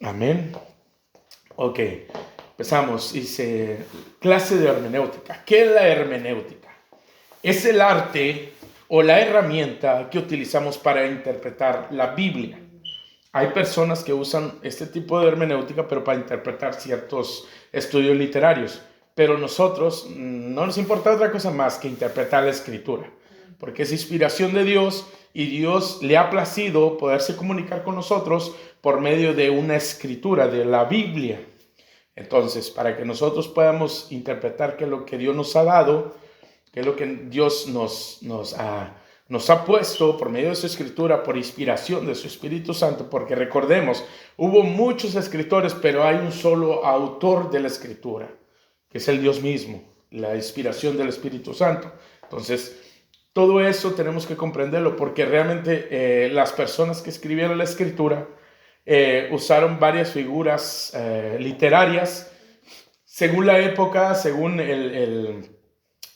Amén. Ok, empezamos. Dice, clase de hermenéutica. ¿Qué es la hermenéutica? Es el arte o la herramienta que utilizamos para interpretar la Biblia. Hay personas que usan este tipo de hermenéutica, pero para interpretar ciertos estudios literarios. Pero nosotros no nos importa otra cosa más que interpretar la Escritura, porque es inspiración de Dios y Dios le ha placido poderse comunicar con nosotros por medio de una escritura, de la Biblia. Entonces, para que nosotros podamos interpretar qué es lo que Dios nos ha dado, qué es lo que Dios nos ha puesto por medio de su escritura, por inspiración de su Espíritu Santo, porque recordemos, hubo muchos escritores, pero hay un solo autor de la escritura, que es el Dios mismo, la inspiración del Espíritu Santo. Entonces, todo eso tenemos que comprenderlo, porque realmente las personas que escribieron la escritura usaron varias figuras literarias, según la época, según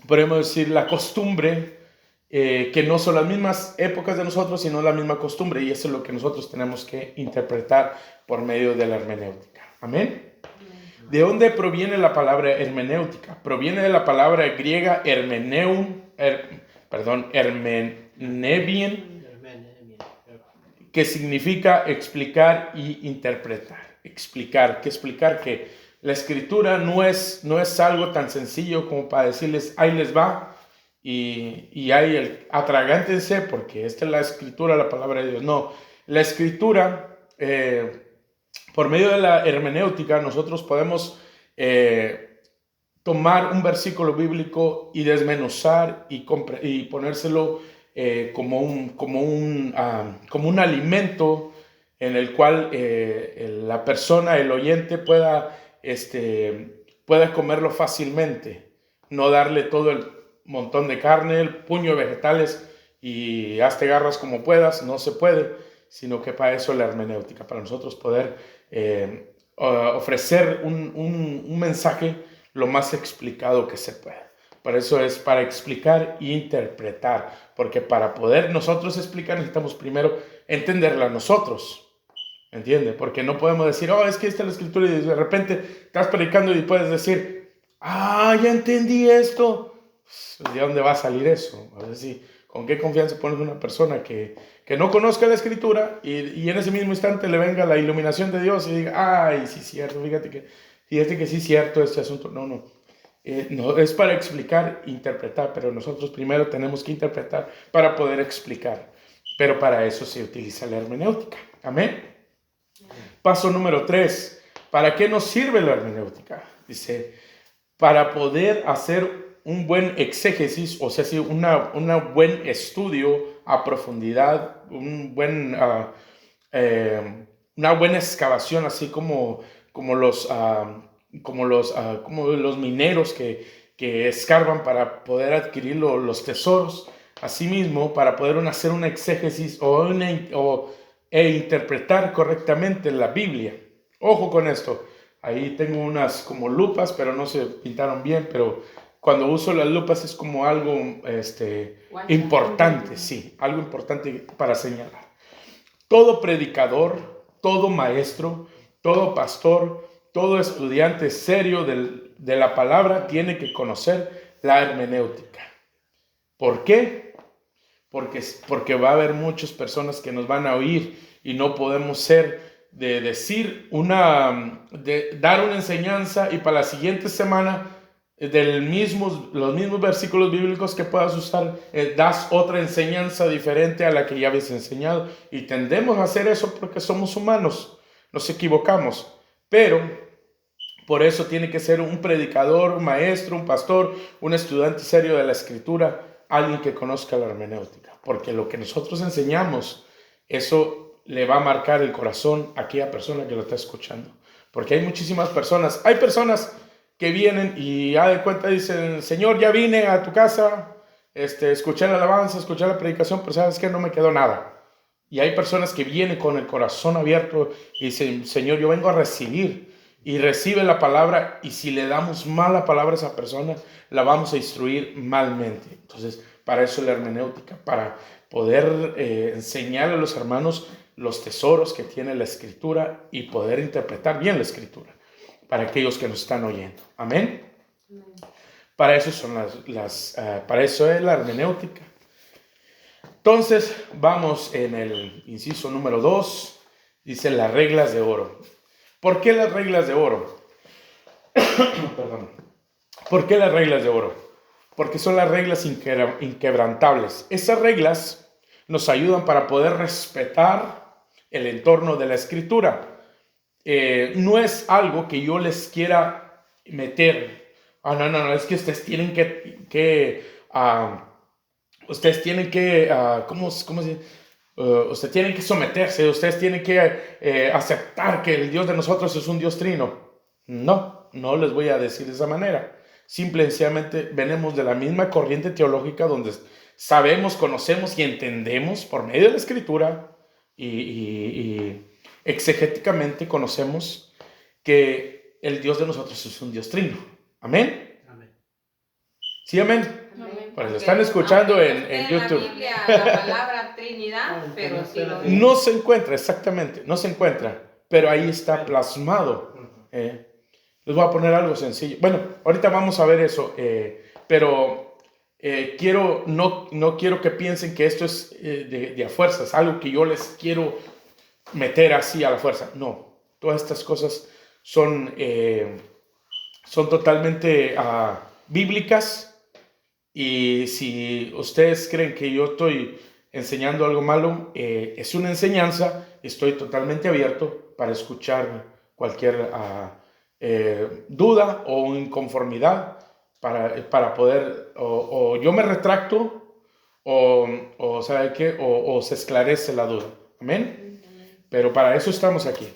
podemos decir, la costumbre, que no son las mismas épocas de nosotros, sino la misma costumbre, y eso es lo que nosotros tenemos que interpretar por medio de la hermenéutica. Amén. ¿De dónde proviene la palabra hermenéutica? Proviene de la palabra griega hermenebien, que significa explicar y interpretar. Explicar que la escritura no es algo tan sencillo como para decirles, ahí les va, y ahí atragántense, porque esta es la escritura, la palabra de Dios. No, la escritura, por medio de la hermenéutica, nosotros podemos tomar un versículo bíblico y desmenuzar y ponérselo como un alimento en el cual la persona, el oyente, pueda comerlo fácilmente. No darle todo el montón de carne, el puño de vegetales y hazte garras como puedas. No se puede, sino que para eso la hermenéutica, para nosotros poder ofrecer un mensaje lo más explicado que se pueda. Para eso es para explicar e interpretar, porque para poder nosotros explicar necesitamos primero entenderla nosotros, ¿entiende? Porque no podemos decir, es que esta es la escritura, y de repente estás predicando y puedes decir, ya entendí esto. ¿De dónde va a salir eso? A ver si, ¿con qué confianza pones una persona que no conozca la escritura y en ese mismo instante le venga la iluminación de Dios y diga, sí es cierto, fíjate que sí es cierto este asunto? No, es para explicar, interpretar, pero nosotros primero tenemos que interpretar para poder explicar. Pero para eso se utiliza la hermenéutica. Amén. Paso número 3. ¿Para qué nos sirve la hermenéutica? Dice, para poder hacer un buen exégesis, o sea, un buen estudio a profundidad, una buena excavación, así como los mineros que escarban para poder adquirir los tesoros. Asimismo, para poder hacer un exégesis e interpretar correctamente la Biblia. Ojo con esto. Ahí tengo unas como lupas, pero no se pintaron bien, pero cuando uso las lupas es como algo importante, sí, algo importante para señalar. Todo predicador, todo maestro, todo pastor, todo estudiante serio de la palabra tiene que conocer la hermenéutica. ¿Por qué? Porque va a haber muchas personas que nos van a oír y no podemos ser de dar una enseñanza y para la siguiente semana los mismos versículos bíblicos que puedas usar, das otra enseñanza diferente a la que ya habías enseñado, y tendemos a hacer eso porque somos humanos, nos equivocamos, pero por eso tiene que ser un predicador, un maestro, un pastor, un estudiante serio de la escritura, alguien que conozca la hermenéutica, porque lo que nosotros enseñamos, eso le va a marcar el corazón a aquella persona que lo está escuchando, porque hay muchísimas personas, que vienen y de cuenta dicen, Señor, ya vine a tu casa, escuché la alabanza, escuché la predicación, pero sabes que no me quedó nada. Y hay personas que vienen con el corazón abierto y dicen, Señor, yo vengo a recibir, y recibe la palabra, y si le damos mala palabra a esa persona, la vamos a instruir malmente. Entonces, para eso la hermenéutica, para poder enseñar a los hermanos los tesoros que tiene la Escritura y poder interpretar bien la Escritura para aquellos que nos están oyendo. Amén. Para eso son para eso es la hermenéutica. Entonces, vamos en el inciso número 2, dice las reglas de oro. ¿Por qué las reglas de oro? Perdón. ¿Por qué las reglas de oro? Porque son las reglas inquebrantables. Esas reglas nos ayudan para poder respetar el entorno de la Escritura. No es algo que yo les quiera meter. No, es que ustedes tienen ustedes tienen que, ¿cómo se dice? Ustedes tienen que someterse, ustedes tienen que aceptar que el Dios de nosotros es un Dios trino. No les voy a decir de esa manera. Simple y sencillamente venimos de la misma corriente teológica donde sabemos, conocemos y entendemos por medio de la Escritura y exegéticamente conocemos que el Dios de nosotros es un Dios trino. ¿Amén? Amén. ¿Sí, amén? Pues lo están escuchando en YouTube. En la Biblia la palabra Trinidad, pero sí lo dice. No se encuentra, exactamente, no se encuentra, pero ahí está plasmado. Les voy a poner algo sencillo. Bueno, ahorita vamos a ver eso, pero no quiero que piensen que esto es de a fuerza, es algo que yo les quiero meter así a la fuerza. No, todas estas cosas son totalmente bíblicas. Y si ustedes creen que yo estoy enseñando algo malo, es una enseñanza, estoy totalmente abierto para escuchar cualquier duda o inconformidad para poder, o yo me retracto, o ¿sabe qué? O se esclarece la duda. ¿Amén? Pero para eso estamos aquí.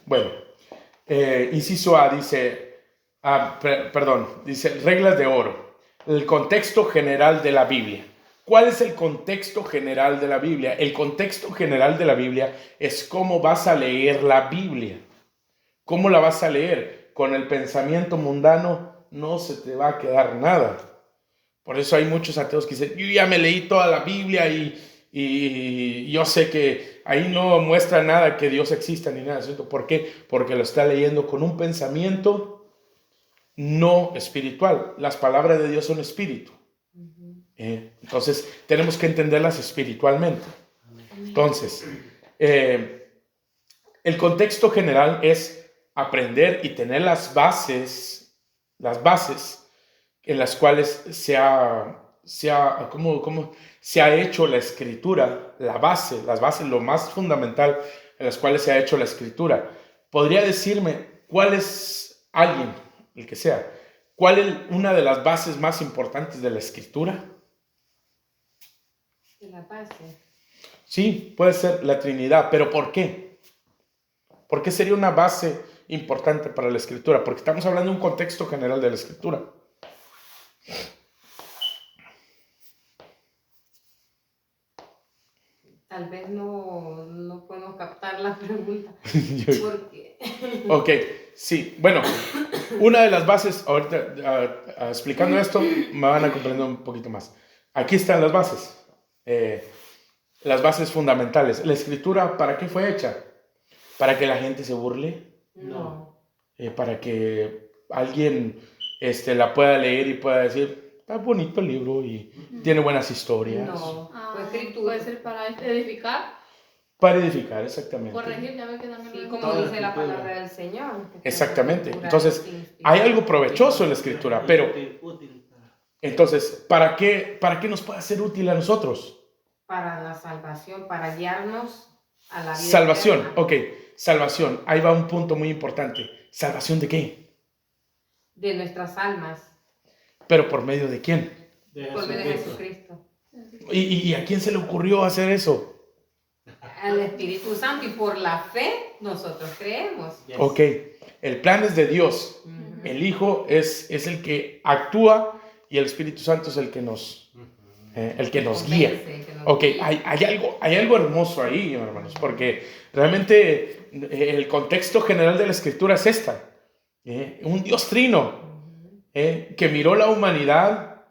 Bueno, inciso A dice, dice reglas de oro. El contexto general de la Biblia. ¿Cuál es el contexto general de la Biblia? El contexto general de la Biblia es cómo vas a leer la Biblia. ¿Cómo la vas a leer? Con el pensamiento mundano no se te va a quedar nada. Por eso hay muchos ateos que dicen, yo ya me leí toda la Biblia y yo sé que ahí no muestra nada que Dios exista ni nada. ¿Cierto? ¿Por qué? Porque lo está leyendo con un pensamiento no espiritual. Las palabras de Dios son espíritu. Entonces, tenemos que entenderlas espiritualmente. Entonces, el contexto general es aprender y tener las bases en las cuales se ha hecho la Escritura, las bases, lo más fundamental en las cuales se ha hecho la Escritura. ¿Podría decirme cuál es alguien, el que sea, cuál es una de las bases más importantes de la Escritura? De la base. Sí, puede ser la Trinidad, pero ¿por qué? ¿Por qué sería una base importante para la Escritura? Porque estamos hablando de un contexto general de la Escritura. Tal vez no podemos captar la pregunta. ¿Por qué? Ok, sí. Bueno, una de las bases, ahorita explicando esto, me van a comprender un poquito más. Aquí están las bases. Las bases fundamentales. La Escritura, ¿para qué fue hecha? ¿Para que la gente se burle? No. Para que alguien la pueda leer y pueda decir, está bonito el libro y tiene buenas historias. No. Puede ser para edificar. Para edificar, exactamente. Corregir, ya ve que también. Sí, como dice la palabra del Señor. Exactamente. Entonces, hay algo provechoso en la Escritura, pero entonces, ¿para qué nos puede ser útil a nosotros? Para la salvación, para guiarnos a la vida Salvación, eterna. ok, salvación. Ahí va un punto muy importante. ¿Salvación de qué? De nuestras almas, ¿Pero por medio de quién? por medio de Jesucristo. ¿Y a quién se le ocurrió hacer eso? Al Espíritu Santo, y por la fe nosotros creemos. Yes. Ok, el plan es de Dios. El Hijo es el que actúa y el Espíritu Santo es el que nos guía. Ok, hay algo hermoso ahí, hermanos, porque realmente el contexto general de la Escritura es esta. Un Dios trino que miró la humanidad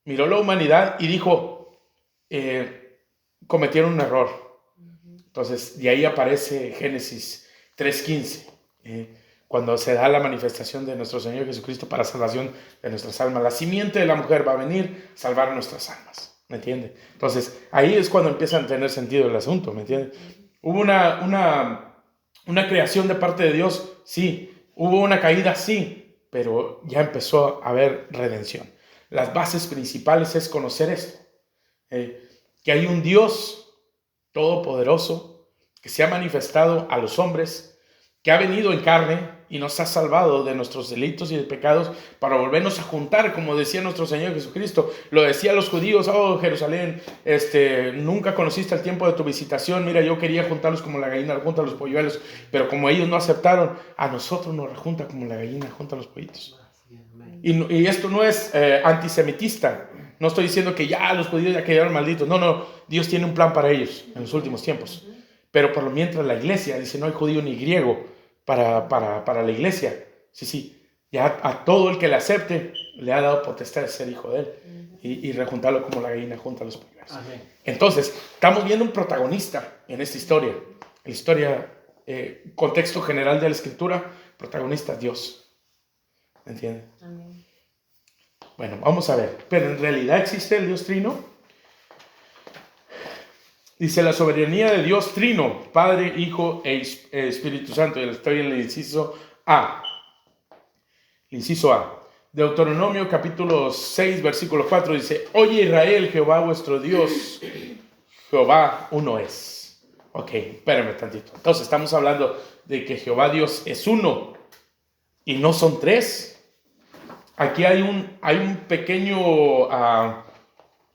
y dijo, cometieron un error. Entonces, de ahí aparece Génesis 3:15, cuando se da la manifestación de nuestro Señor Jesucristo para salvación de nuestras almas. La simiente de la mujer va a venir a salvar nuestras almas, ¿me entiende? Entonces, ahí es cuando empieza a tener sentido el asunto, ¿me entiende? Hubo una creación de parte de Dios, sí. Hubo una caída, sí, pero ya empezó a haber redención. Las bases principales es conocer esto, que hay un Dios todopoderoso que se ha manifestado a los hombres, que ha venido en carne y nos ha salvado de nuestros delitos y de pecados para volvernos a juntar, como decía nuestro Señor Jesucristo. Lo decía a los judíos: oh Jerusalén, nunca conociste el tiempo de tu visitación. Mira, yo quería juntarlos como la gallina junta a los polluelos, pero como ellos no aceptaron, a nosotros nos junta como la gallina junta a los pollitos. Y esto no es antisemitista. No estoy diciendo que ya los judíos ya quedaron malditos. No, Dios tiene un plan para ellos en los últimos tiempos. Pero por lo mientras la iglesia dice: no hay judío ni griego para la iglesia. Sí, ya a todo el que le acepte le ha dado potestad de ser hijo de él y rejuntarlo como la gallina junta a los polluelos. Entonces, estamos viendo un protagonista en esta historia. La historia, contexto general de la escritura, protagonista Dios. ¿Me entienden? Amén. Bueno, vamos a ver. ¿Pero en realidad existe el Dios Trino? Dice: la soberanía de Dios Trino, Padre, Hijo e Espíritu Santo. Y estoy en el inciso A. El inciso A. Deuteronomio capítulo 6, versículo 4 dice: oye Israel, Jehová vuestro Dios, Jehová uno es. Ok, espérame tantito. Entonces estamos hablando de que Jehová Dios es uno y no son tres. Aquí hay un pequeño,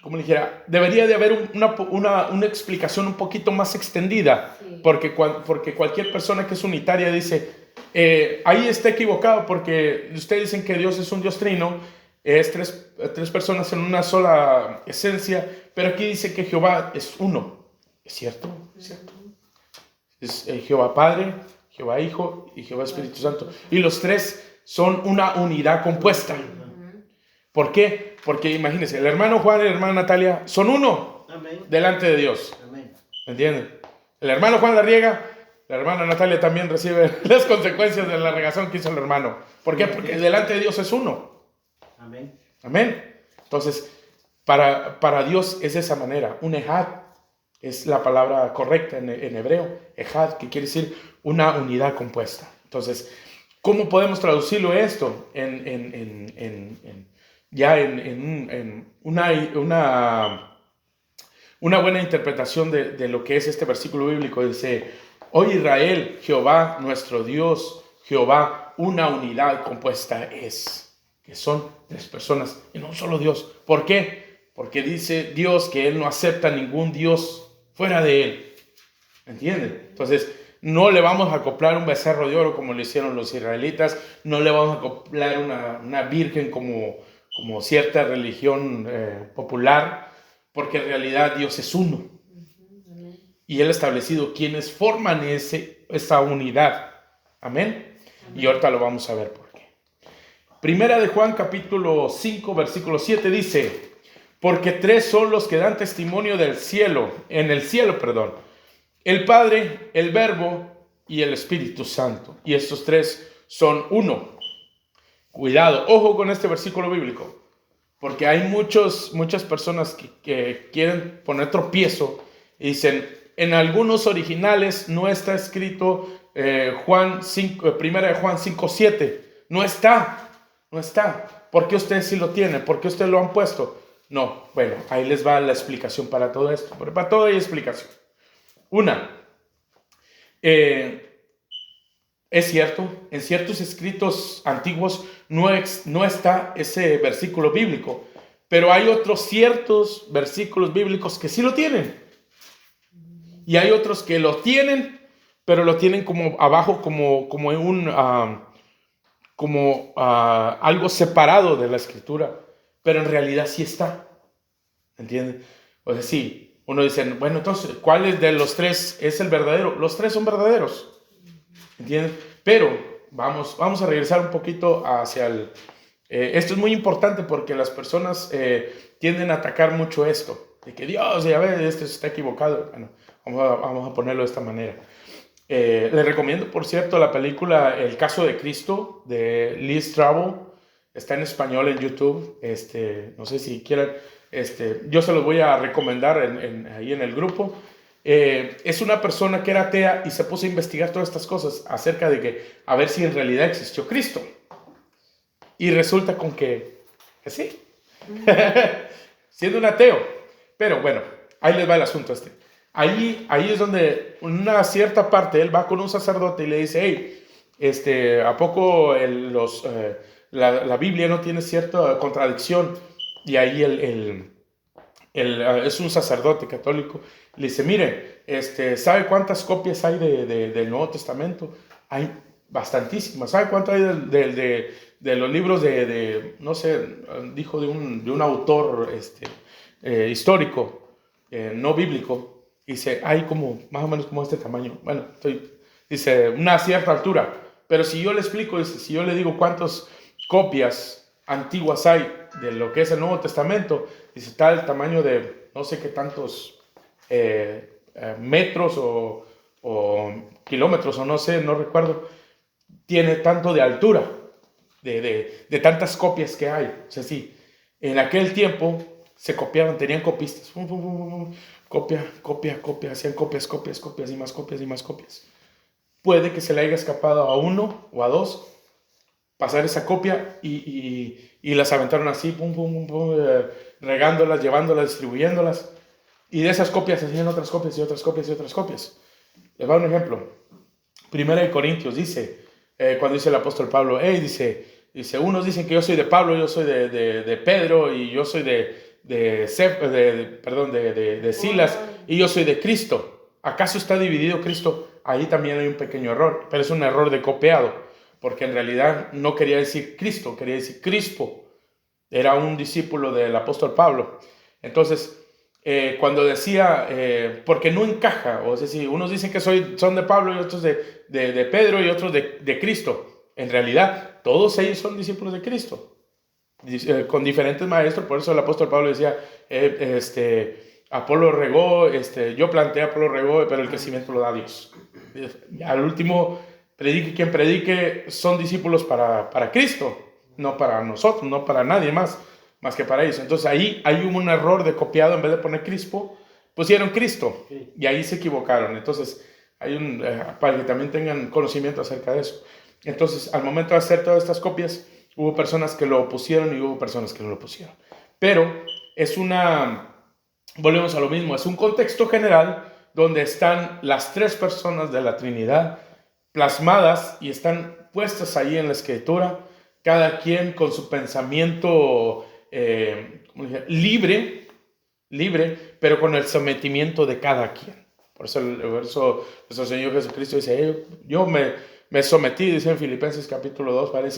¿cómo le dijera? Debería de haber una explicación un poquito más extendida, Sí. porque cualquier persona que es unitaria dice, ahí está equivocado, porque ustedes dicen que Dios es un Dios trino, es tres personas en una sola esencia, pero aquí dice que Jehová es uno. ¿Es cierto? ¿Es cierto? Es Jehová Padre, Jehová Hijo y Jehová Espíritu Santo. Y los tres son una unidad compuesta. ¿Por qué? Porque imagínense, el hermano Juan y la hermana Natalia son uno. Amén. Delante de Dios. Amén. ¿Me entienden? El hermano Juan la riega, la hermana Natalia también recibe las consecuencias de la regación que hizo el hermano. ¿Por qué? Porque delante de Dios es uno. Amén. Amén. Entonces, para Dios es de esa manera. Un ejad es la palabra correcta en hebreo. Ejad, que quiere decir una unidad compuesta. Entonces, ¿cómo podemos traducirlo esto una buena interpretación de lo que es este versículo bíblico? Dice: oye Israel, Jehová nuestro Dios, Jehová una unidad compuesta es. Que son tres personas y no un solo Dios. ¿Por qué? Porque dice Dios que Él no acepta ningún Dios fuera de Él. ¿Entienden? Entonces, no le vamos a acoplar un becerro de oro como lo hicieron los israelitas. No le vamos a acoplar una virgen como cierta religión popular. Porque en realidad Dios es uno. Y Él ha establecido quienes forman esa unidad. Amén. Y ahorita lo vamos a ver por qué. Primera de Juan capítulo 5 versículo 7 dice: porque tres son los que dan testimonio en el cielo, el Padre, el Verbo y el Espíritu Santo. Y estos tres son uno. Cuidado, ojo con este versículo bíblico, porque hay muchas personas que quieren poner tropiezo y dicen: en algunos originales no está escrito Primera de Juan 5:7. No está. ¿Por qué ustedes sí lo tienen? ¿Por qué ustedes lo han puesto? No, bueno, ahí les va la explicación para todo esto. Pero para todo hay explicación. Una, es cierto, en ciertos escritos antiguos no está ese versículo bíblico, pero hay otros ciertos versículos bíblicos que sí lo tienen. Y hay otros que lo tienen, pero lo tienen como abajo, como en algo separado de la escritura, pero en realidad sí está. ¿Entienden? O sea, sí, uno dice: bueno, entonces, ¿cuál de los tres es el verdadero? Los tres son verdaderos. ¿Entienden? Pero vamos a regresar un poquito hacia esto es muy importante porque las personas tienden a atacar mucho esto, de que Dios, ya ves, esto está equivocado. Bueno, Vamos a ponerlo de esta manera. Les recomiendo, por cierto, la película El caso de Cristo de Lee Strobel. Está en español en YouTube. No sé si quieran. Yo se los voy a recomendar ahí en el grupo. Es una persona que era atea y se puso a investigar todas estas cosas acerca de que a ver si en realidad existió Cristo. Y resulta con que sí. Siendo un ateo. Pero bueno, ahí les va el asunto Ahí es donde una cierta parte él va con un sacerdote y le dice, hey, ¿a poco la Biblia no tiene cierta contradicción? Y ahí es un sacerdote católico. Le dice, mire, ¿sabe cuántas copias hay del Nuevo Testamento? Hay bastantísimas. ¿Sabe cuánto hay de los libros no sé, dijo de un autor histórico, no bíblico? Dice, hay como, más o menos como este tamaño. Bueno, dice, una cierta altura. Pero si yo le explico, dice, si yo le digo cuántas copias antiguas hay de lo que es el Nuevo Testamento, dice, está el tamaño de no sé qué tantos metros o kilómetros, o no sé, no recuerdo, tiene tanto de altura, de tantas copias que hay. O sea, sí, en aquel tiempo se copiaban, tenían copistas, copia, hacían copias y más copias. Puede que se le haya escapado a uno o a dos pasar esa copia y las aventaron así, regándolas, llevándolas, distribuyéndolas. Y de esas copias hacían otras copias y otras copias y otras copias. Les voy a dar un ejemplo. Primera de Corintios dice, cuando dice el apóstol Pablo, dice, unos dicen que yo soy de Pablo, yo soy de Pedro, y yo soy de Silas, y yo soy de Cristo. ¿Acaso está dividido Cristo? Ahí también hay un pequeño error, pero es un error de copiado, porque en realidad no quería decir Cristo, quería decir Crispo. Era un discípulo del apóstol Pablo. Entonces, cuando decía, porque no encaja, o sea, si unos dicen que son de Pablo y otros de Pedro y otros de Cristo, en realidad todos ellos son discípulos de Cristo, con diferentes maestros. Por eso el apóstol Pablo decía, Apolo regó, yo planté, Apolo regó, pero el crecimiento lo da Dios. Al último, predique quien predique, son discípulos para Cristo, no para nosotros, no para nadie más que para ellos. Entonces ahí hay un error de copiado. En vez de poner Crispo, pusieron Cristo, y ahí se equivocaron. Entonces hay para que también tengan conocimiento acerca de eso. Entonces, al momento de hacer todas estas copias, hubo personas que lo pusieron y hubo personas que no lo pusieron. Pero volvemos a lo mismo, es un contexto general donde están las tres personas de la Trinidad plasmadas y están puestas ahí en la Escritura, cada quien con su pensamiento libre, pero con el sometimiento de cada quien. Por eso el verso, nuestro Señor Jesucristo dice, yo me sometí, dice en Filipenses capítulo 2,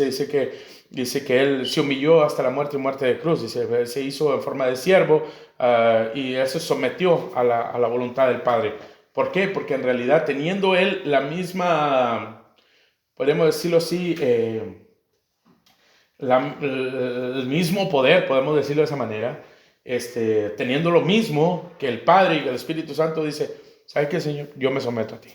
dice que Él se humilló hasta la muerte y muerte de cruz. Dice, se hizo en forma de siervo, y Él se sometió a la voluntad del Padre. ¿Por qué? Porque en realidad, teniendo Él la misma, podemos decirlo así, el mismo poder, podemos decirlo de esa manera, teniendo lo mismo que el Padre y el Espíritu Santo, dice, ¿sabes qué, Señor? Yo me someto a ti.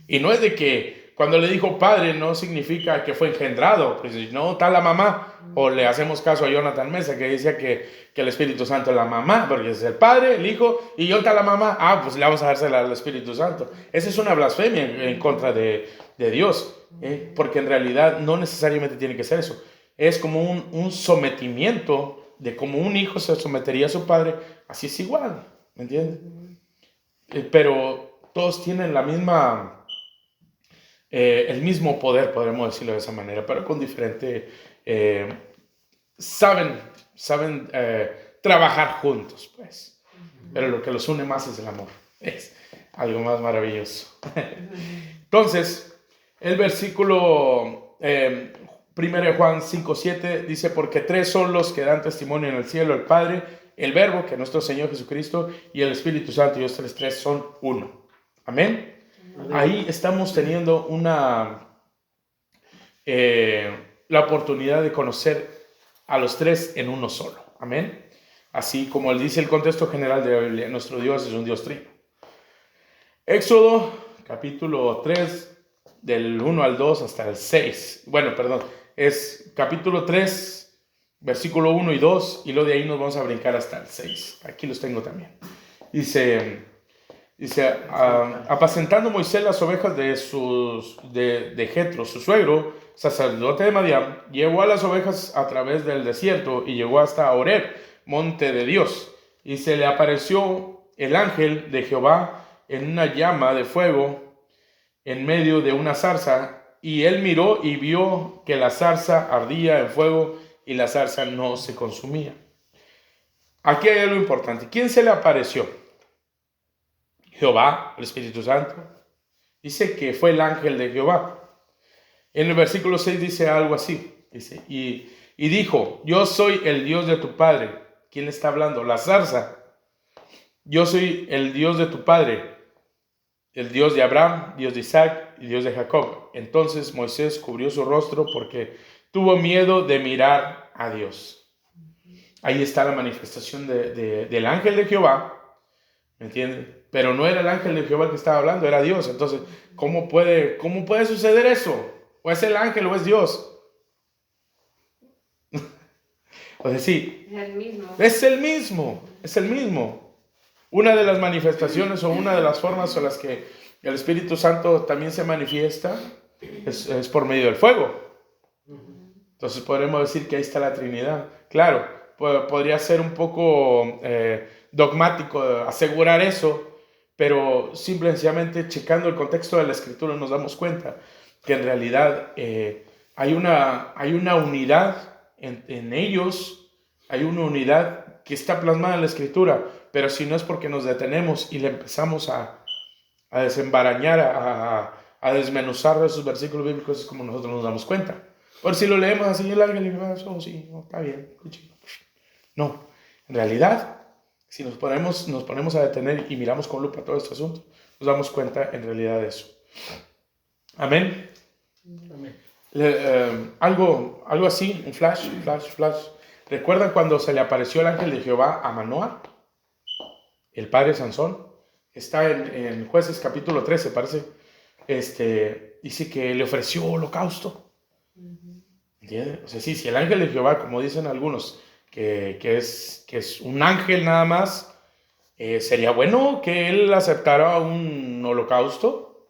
Y no es de que cuando le dijo Padre no significa que fue engendrado, pues no, está la mamá. O le hacemos caso a Jonathan Mesa, que decía que el Espíritu Santo es la mamá, porque es el Padre, el Hijo, y yo está la mamá. Pues le vamos a dársela al Espíritu Santo. Esa es una blasfemia en contra de Dios, porque en realidad no necesariamente tiene que ser eso. Es como un sometimiento de como un hijo se sometería a su padre, así es igual, ¿me entiendes? Pero todos tienen el mismo poder, podemos decirlo de esa manera, pero con diferente, saben trabajar juntos, pues. Pero lo que los une más es el amor, es algo más maravilloso. Entonces, el versículo 1 Juan 5:7 dice, porque tres son los que dan testimonio en el cielo, el Padre, el Verbo, que es nuestro Señor Jesucristo, y el Espíritu Santo, y estos tres son uno. Amén. Ahí estamos teniendo la oportunidad de conocer a los tres en uno solo. Amén. Así como él dice el contexto general de la Biblia, nuestro Dios es un Dios trino. Éxodo, capítulo 3, del 1 al 2 hasta el 6. Bueno, perdón, es capítulo 3, versículo 1 y 2, y luego de ahí nos vamos a brincar hasta el 6. Aquí los tengo también. Dice, apacentando Moisés las ovejas de Jetro, su suegro, sacerdote de Madián, llevó a las ovejas a través del desierto y llegó hasta Horeb, monte de Dios. Y se le apareció el ángel de Jehová en una llama de fuego en medio de una zarza, y él miró y vio que la zarza ardía en fuego y la zarza no se consumía. Aquí hay algo importante. ¿Quién se le apareció? Jehová, el Espíritu Santo. Dice que fue el ángel de Jehová. En el versículo 6 dice algo así. Dice, y dijo, yo soy el Dios de tu padre. ¿Quién le está hablando? La zarza. Yo soy el Dios de tu padre, el Dios de Abraham, Dios de Isaac y Dios de Jacob. Entonces Moisés cubrió su rostro porque tuvo miedo de mirar a Dios. Ahí está la manifestación del ángel de Jehová. ¿Me entiendes? Pero no era el ángel de Jehová el que estaba hablando, era Dios. Entonces, ¿cómo puede suceder eso? ¿O es el ángel o es Dios? O sea, sí, Es el mismo. es el mismo. Una de las manifestaciones o una de las formas en las que el Espíritu Santo también se manifiesta es por medio del fuego. Entonces podremos decir que ahí está la Trinidad. Claro, podría ser un poco dogmático asegurar eso, pero simplemente checando el contexto de la Escritura nos damos cuenta que en realidad hay una unidad en ellos, hay una unidad que está plasmada en la Escritura, pero si no es porque nos detenemos y le empezamos a desembarañar, a desmenuzar esos versículos bíblicos, es como nosotros nos damos cuenta. Por si lo leemos así, el ángel y sí, no, está bien. No, en realidad, si nos ponemos a detener y miramos con lupa todo este asunto, nos damos cuenta en realidad de eso. Amén. Algo así, un flash. ¿Recuerdan cuando se le apareció el ángel de Jehová a Manoah, el padre de Sansón? Está en Jueces capítulo 13, parece. Dice que le ofreció holocausto. ¿Entiendes? O sea, sí, si el ángel de Jehová, como dicen algunos, que es un ángel nada más, sería bueno que él aceptara un holocausto.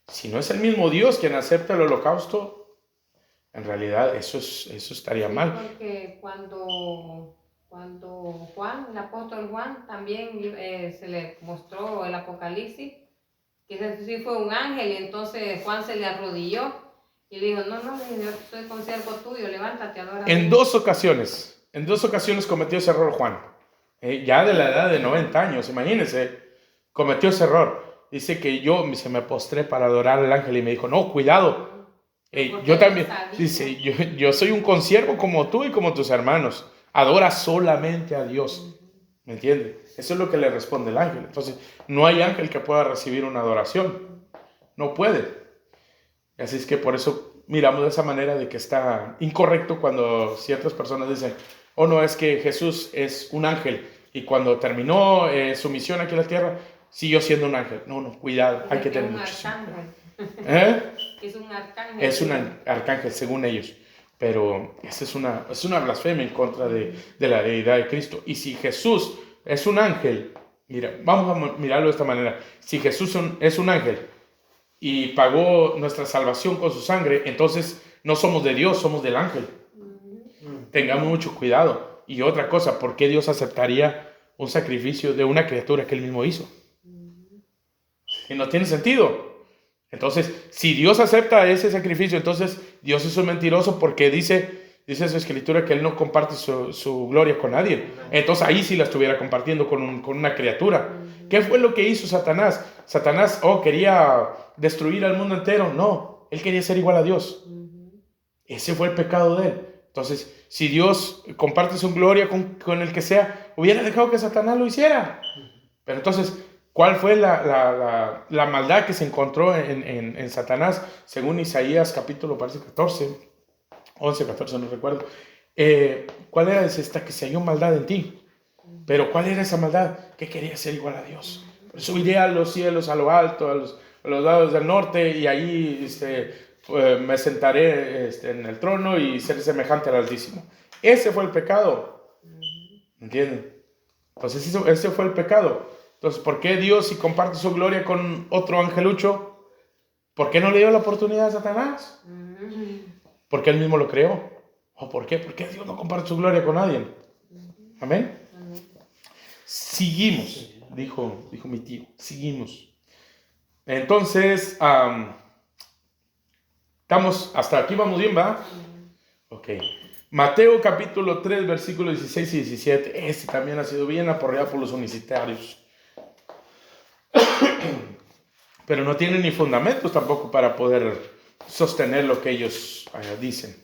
Si no es el mismo Dios quien acepta el holocausto, en realidad eso estaría mal. Porque cuando Juan, el apóstol Juan, también se le mostró el Apocalipsis, que Jesús sí fue un ángel, y entonces Juan se le arrodilló y le dijo, no, yo soy consiervo tuyo, levántate, adora. En dos ocasiones cometió ese error Juan, ya de la edad de 90 años, imagínense, cometió ese error. Dice que se me postré para adorar al ángel y me dijo, no, cuidado, yo también, dice, yo soy un consiervo como tú y como tus hermanos, adora solamente a Dios, ¿me entiendes? Eso es lo que le responde el ángel. Entonces, no hay ángel que pueda recibir una adoración, no puede. Así es que por eso miramos de esa manera de que está incorrecto cuando ciertas personas dicen, oh no, es que Jesús es un ángel y cuando terminó su misión aquí en la tierra, siguió siendo un ángel. No, cuidado, hay que tener mucho cuidado. Es un arcángel. Es un arcángel según ellos, pero esa es una blasfemia en contra de la deidad de Cristo. Y si Jesús es un ángel, mira, vamos a mirarlo de esta manera, si Jesús es un ángel y pagó nuestra salvación con su sangre, entonces no somos de Dios, somos del ángel. Tengamos mucho cuidado. Y otra cosa, ¿por qué Dios aceptaría un sacrificio de una criatura que él mismo hizo? Y no tiene sentido. Entonces, si Dios acepta ese sacrificio, entonces Dios es un mentiroso, porque dice su escritura que él no comparte su gloria con nadie. Entonces ahí sí la estuviera compartiendo con una criatura. ¿Qué fue lo que hizo Satanás? Satanás quería destruir al mundo entero. No, él quería ser igual a Dios. Ese fue el pecado de él. Entonces, si Dios comparte su gloria con el que sea, hubiera dejado que Satanás lo hiciera. Pero entonces, ¿cuál fue la maldad que se encontró en Satanás? Según Isaías capítulo, parece 11, 14, no recuerdo. ¿Cuál era esta? Que se halló maldad en ti. Pero ¿cuál era esa maldad? Que quería ser igual a Dios. Subiré a los cielos, a lo alto, a los lados del norte, y ahí me sentaré en el trono y seré semejante al Altísimo. Ese fue el pecado. ¿Entienden? Entonces ese fue el pecado. Entonces, ¿por qué Dios, si comparte su gloria con otro angelucho, por qué no le dio la oportunidad a Satanás? Porque él mismo lo creó. ¿O por qué? Porque Dios no comparte su gloria con nadie. Amén. Seguimos, dijo mi tío. Seguimos. Entonces, hasta aquí vamos bien, ¿va? Ok. Mateo capítulo 3, versículos 16 y 17. Este también ha sido bien aporreado por los universitarios. Pero no tienen ni fundamentos tampoco para poder sostener lo que ellos dicen.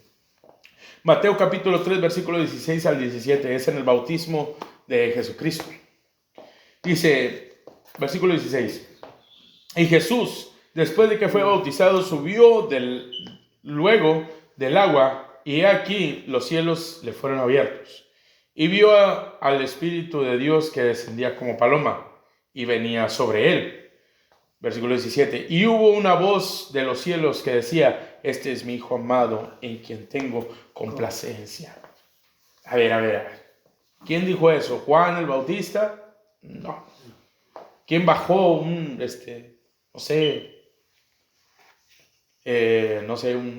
Mateo capítulo 3, versículo 16 al 17. Es en el bautismo de Jesucristo. Dice, versículo 16. Y Jesús, después de que fue bautizado, subió luego del agua, y he aquí los cielos le fueron abiertos. Y vio al Espíritu de Dios que descendía como paloma y venía sobre él. Versículo 17. Y hubo una voz de los cielos que decía: este es mi Hijo amado, en quien tengo complacencia. A ver. ¿Quién dijo eso? ¿Juan el Bautista? No. ¿Quién bajó un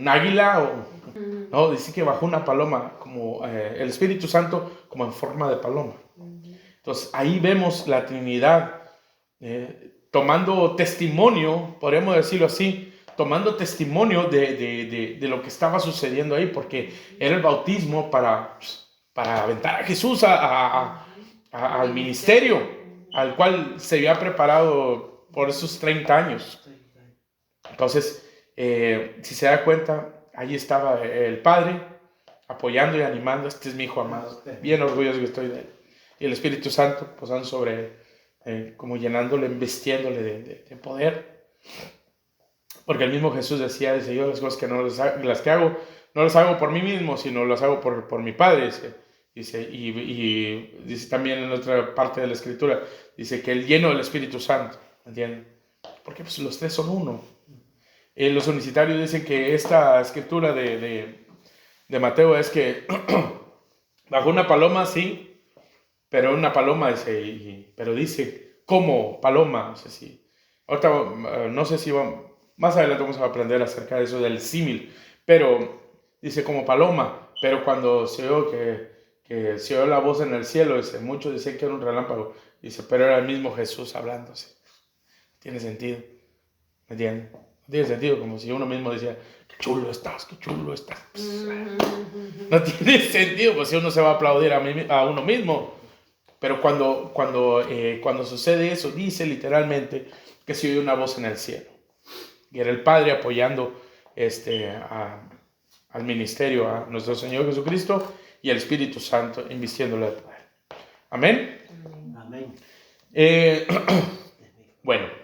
águila? No, dice que bajó una paloma, como el Espíritu Santo, como en forma de paloma. Entonces, ahí vemos la Trinidad tomando testimonio, podemos decirlo así, tomando testimonio de lo que estaba sucediendo ahí, porque era el bautismo para aventar a Jesús al ministerio, al cual se había preparado por esos 30 años. Entonces, si se da cuenta, ahí estaba el Padre apoyando y animando: este es mi Hijo amado, bien orgulloso que estoy de él. Y el Espíritu Santo posando sobre él, como llenándole, vistiéndole de poder. Porque el mismo Jesús decía: yo las cosas que las que hago, no las hago por mí mismo, sino las hago por mi Padre. Y dice también en otra parte de la Escritura, dice que el lleno del Espíritu Santo, ¿entienden? Porque pues los tres son uno. Los universitarios dicen que esta escritura de Mateo es que bajo una paloma, sí, pero una paloma, pero dice como paloma. Ahorita no sé si más adelante vamos a aprender acerca de eso del símil, pero dice como paloma. Pero cuando se oyó que se oyó la voz en el cielo, muchos dicen que era un relámpago, pero era el mismo Jesús hablándose. ¿Tiene sentido? ¿Me entienden? Tiene sentido, como si uno mismo decía: qué chulo estás. No tiene sentido, pues si uno se va a aplaudir a uno mismo. Pero cuando sucede eso, dice literalmente que se oye una voz en el cielo. Y era el Padre apoyando al ministerio, a nuestro Señor Jesucristo, y al Espíritu Santo invistiéndole de poder. Amén. Amén. Bueno.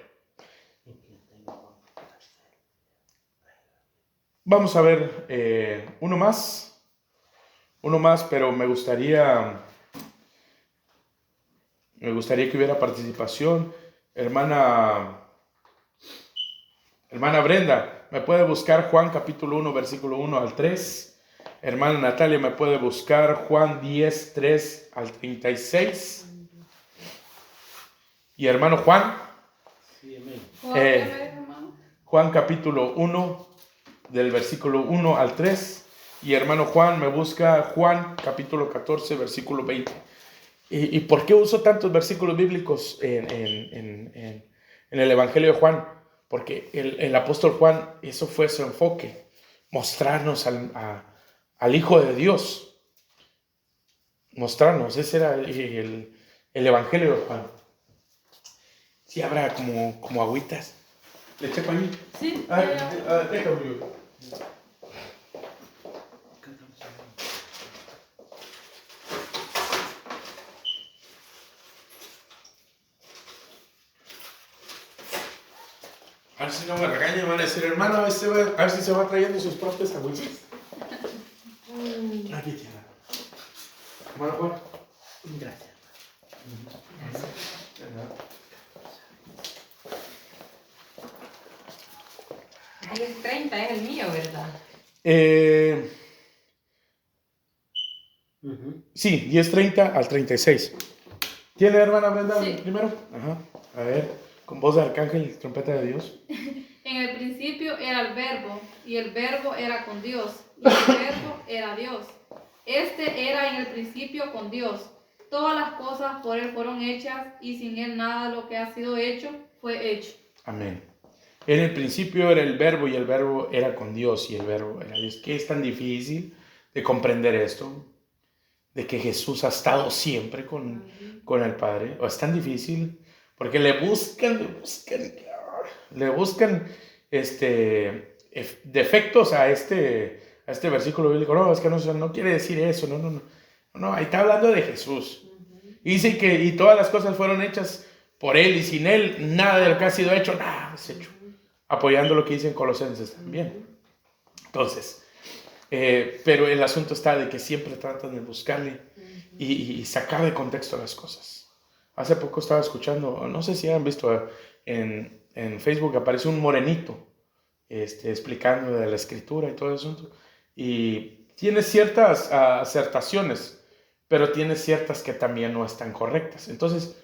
Vamos a ver uno más, pero me gustaría que hubiera participación. Hermana Brenda, ¿me puede buscar Juan capítulo 1, versículo 1 al 3? Hermana Natalia, ¿me puede buscar Juan 10, 3 al 36? Y hermano Juan, sí, amén. Juan capítulo 1, del versículo 1 al 3. Y hermano Juan me busca Juan capítulo 14, versículo 20. ¿Y por qué uso tantos versículos bíblicos en el Evangelio de Juan? Porque el apóstol Juan, eso fue su enfoque: mostrarnos al Hijo de Dios. Mostrarnos, ese era el Evangelio de Juan. Si habrá como agüitas. ¿Le eché para mí? Sí. Déjame. A ver si no me regañan, van a decir: hermano, a ver si se va trayendo sus propias agüitas. Aquí tiene. Hermano Juan. Gracias. Ahí es 30, es el mío, ¿verdad? Sí, 10:30 al 36. ¿Tiene, hermana Brenda, Sí. primero? Ajá. A ver, con voz de arcángel y trompeta de Dios. En el principio era el verbo, y el verbo era con Dios, y el verbo era Dios. Este era en el principio con Dios. Todas las cosas por él fueron hechas, y sin él nada de lo que ha sido hecho fue hecho. Amén. En el principio era el verbo y el verbo era con Dios y el verbo era Dios. ¿Qué es tan difícil de comprender esto? De que Jesús ha estado siempre con el Padre. ¿O es tan difícil? Porque le buscan defectos a este versículo bíblico. No, es que no quiere decir eso. No, ahí está hablando de Jesús. Dice que y todas las cosas fueron hechas por Él y sin Él nada de lo que ha sido hecho, nada es hecho. Apoyando lo que dicen Colosenses también. Entonces, pero el asunto está de que siempre tratan de buscarle y sacar de contexto las cosas. Hace poco estaba escuchando, no sé si han visto en Facebook, aparece un morenito explicando de la escritura y todo eso. Y tiene ciertas acertaciones, pero tiene ciertas que también no están correctas. Entonces,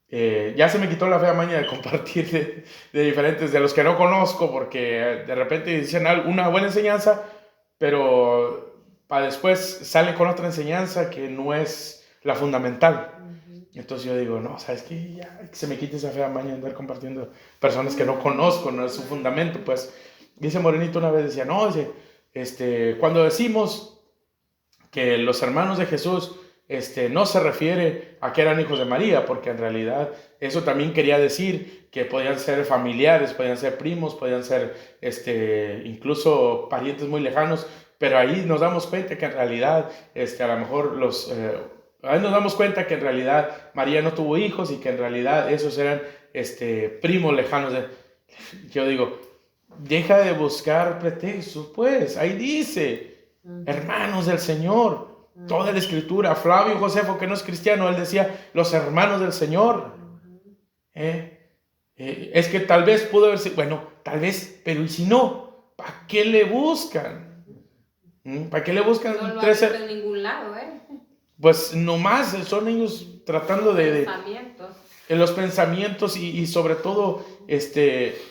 ya se me quitó la fea maña de compartir de diferentes, de los que no conozco, porque de repente dicen una buena enseñanza, pero para después sale con otra enseñanza que no es la fundamental. Entonces yo digo, no, ¿sabes qué? Ya que se me quite esa fea maña de andar compartiendo personas que no conozco, no es su fundamento. Pues dice Morenito una vez, decía, no, cuando decimos que los hermanos de Jesús no se refiere a que eran hijos de María, porque en realidad eso también quería decir que podían ser familiares, podían ser primos, podían ser incluso parientes muy lejanos, pero ahí nos damos cuenta que en realidad a lo mejor ahí nos damos cuenta que en realidad María no tuvo hijos y que en realidad esos eran primos lejanos. Yo digo, deja de buscar pretextos, pues ahí dice hermanos del Señor. Toda la escritura, Flavio Josefo, que no es cristiano, él decía los hermanos del Señor. Es que tal vez pudo haber sido, bueno, tal vez, pero ¿y si no? ¿Para qué le buscan? ¿Para qué le buscan? No lo han visto en ningún lado, Pues nomás son ellos tratando de los pensamientos y sobre todo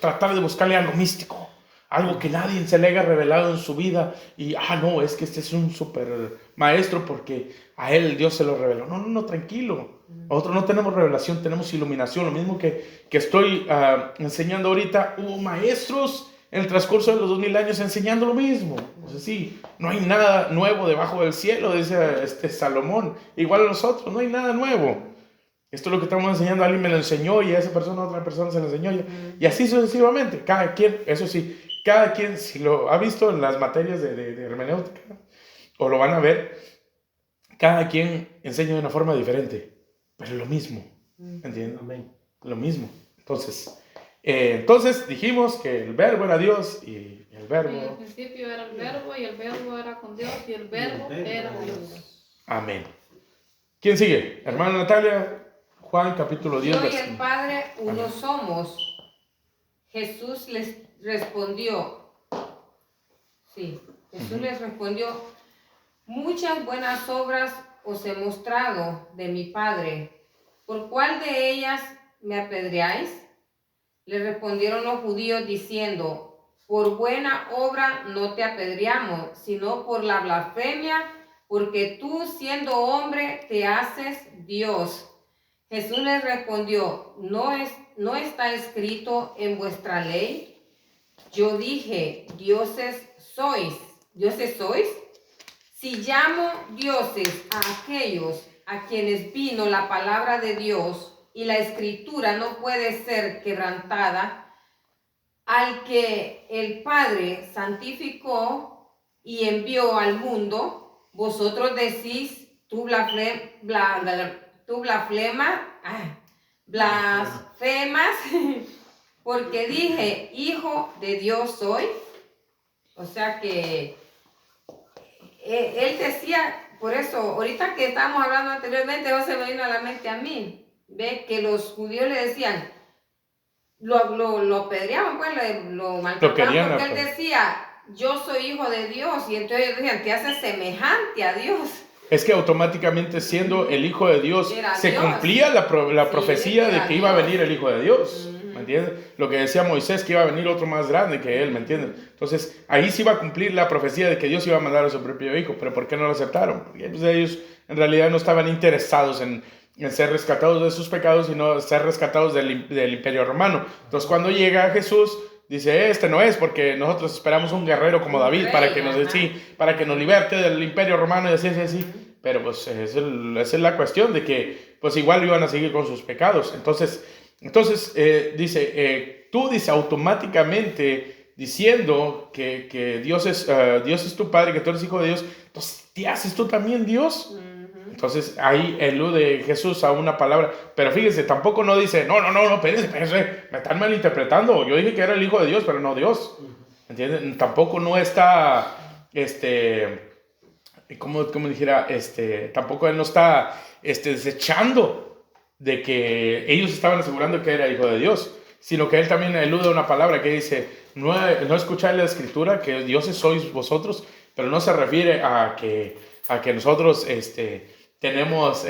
tratar de buscarle algo místico, algo que nadie se le haya revelado en su vida y no, es que este es un super maestro porque a él Dios se lo reveló. No, tranquilo. Nosotros no tenemos revelación, tenemos iluminación. Lo mismo que estoy enseñando ahorita, hubo maestros en el transcurso de los 2000 años enseñando lo mismo. O sea, sí, no hay nada nuevo debajo del cielo, dice Salomón. Igual a nosotros, no hay nada nuevo. Esto es lo que estamos enseñando, alguien me lo enseñó y a esa persona, a otra persona se lo enseñó. Y así sucesivamente. Cada quien, eso sí, cada quien, si lo ha visto en las materias de hermenéutica, o lo van a ver, cada quien enseña de una forma diferente, pero lo mismo. ¿Entienden? Amén. Lo mismo. Entonces dijimos que el verbo era Dios y el verbo... En el principio era el verbo y el verbo era con Dios y el verbo era Dios. Amén. ¿Quién sigue? Hermana Natalia, Juan capítulo 10. Yo y el Padre uno somos. Jesús les respondió. Jesús les respondió, muchas buenas obras os he mostrado de mi Padre. ¿Por cuál de ellas me apedreáis? Le respondieron los judíos diciendo, por buena obra no te apedreamos, sino por la blasfemia, porque tú siendo hombre te haces Dios. Jesús les respondió, ¿no está escrito en vuestra ley? Yo dije, dioses sois. Si llamo dioses a aquellos a quienes vino la palabra de Dios, y la escritura no puede ser quebrantada, al que el Padre santificó y envió al mundo, vosotros decís, tú blasfemas, porque dije, hijo de Dios soy. O sea que él decía, por eso, ahorita que estábamos hablando anteriormente, no se me vino a la mente a mí. Ve que los judíos le decían, lo apedreaban, pues lo maltrataban querían porque él apedrear. decía, yo soy hijo de Dios, y entonces ellos decían, te haces semejante a Dios. Es que automáticamente siendo el Hijo de Dios Era se Dios. cumplía la Sí, profecía de era que iba a Dios. venir el Hijo de Dios, Ujú. ¿me entiendes? Lo que decía Moisés, que iba a venir otro más grande que él, ¿me entiendes? Entonces ahí se iba a cumplir la profecía de que Dios iba a mandar a su propio Hijo, pero ¿por qué no lo aceptaron? Porque pues, ellos en realidad no estaban interesados en ser rescatados de sus pecados, sino ser rescatados del imperio romano. Entonces cuando llega Jesús, dice, este no es, porque nosotros esperamos un guerrero como Un David rey, para que nos, ajá. sí, para que nos liberte del imperio romano y así, así, así. Pero pues esa es la cuestión de que pues igual iban a seguir con sus pecados. Entonces dice, tú dice automáticamente diciendo que Dios es tu Padre, que tú eres hijo de Dios, entonces ¿te haces tú también Dios? Ujú. Entonces ahí elude Jesús a una palabra, pero fíjense, tampoco no dice, no, espérense, me están malinterpretando, yo dije que era el Hijo de Dios, pero no Dios, ¿entienden? Tampoco no está, como dijera, tampoco él no está desechando de que ellos estaban asegurando que era Hijo de Dios, sino que él también elude una palabra que dice, no escucháis la Escritura, que dioses sois vosotros, pero no se refiere a que nosotros, tenemos,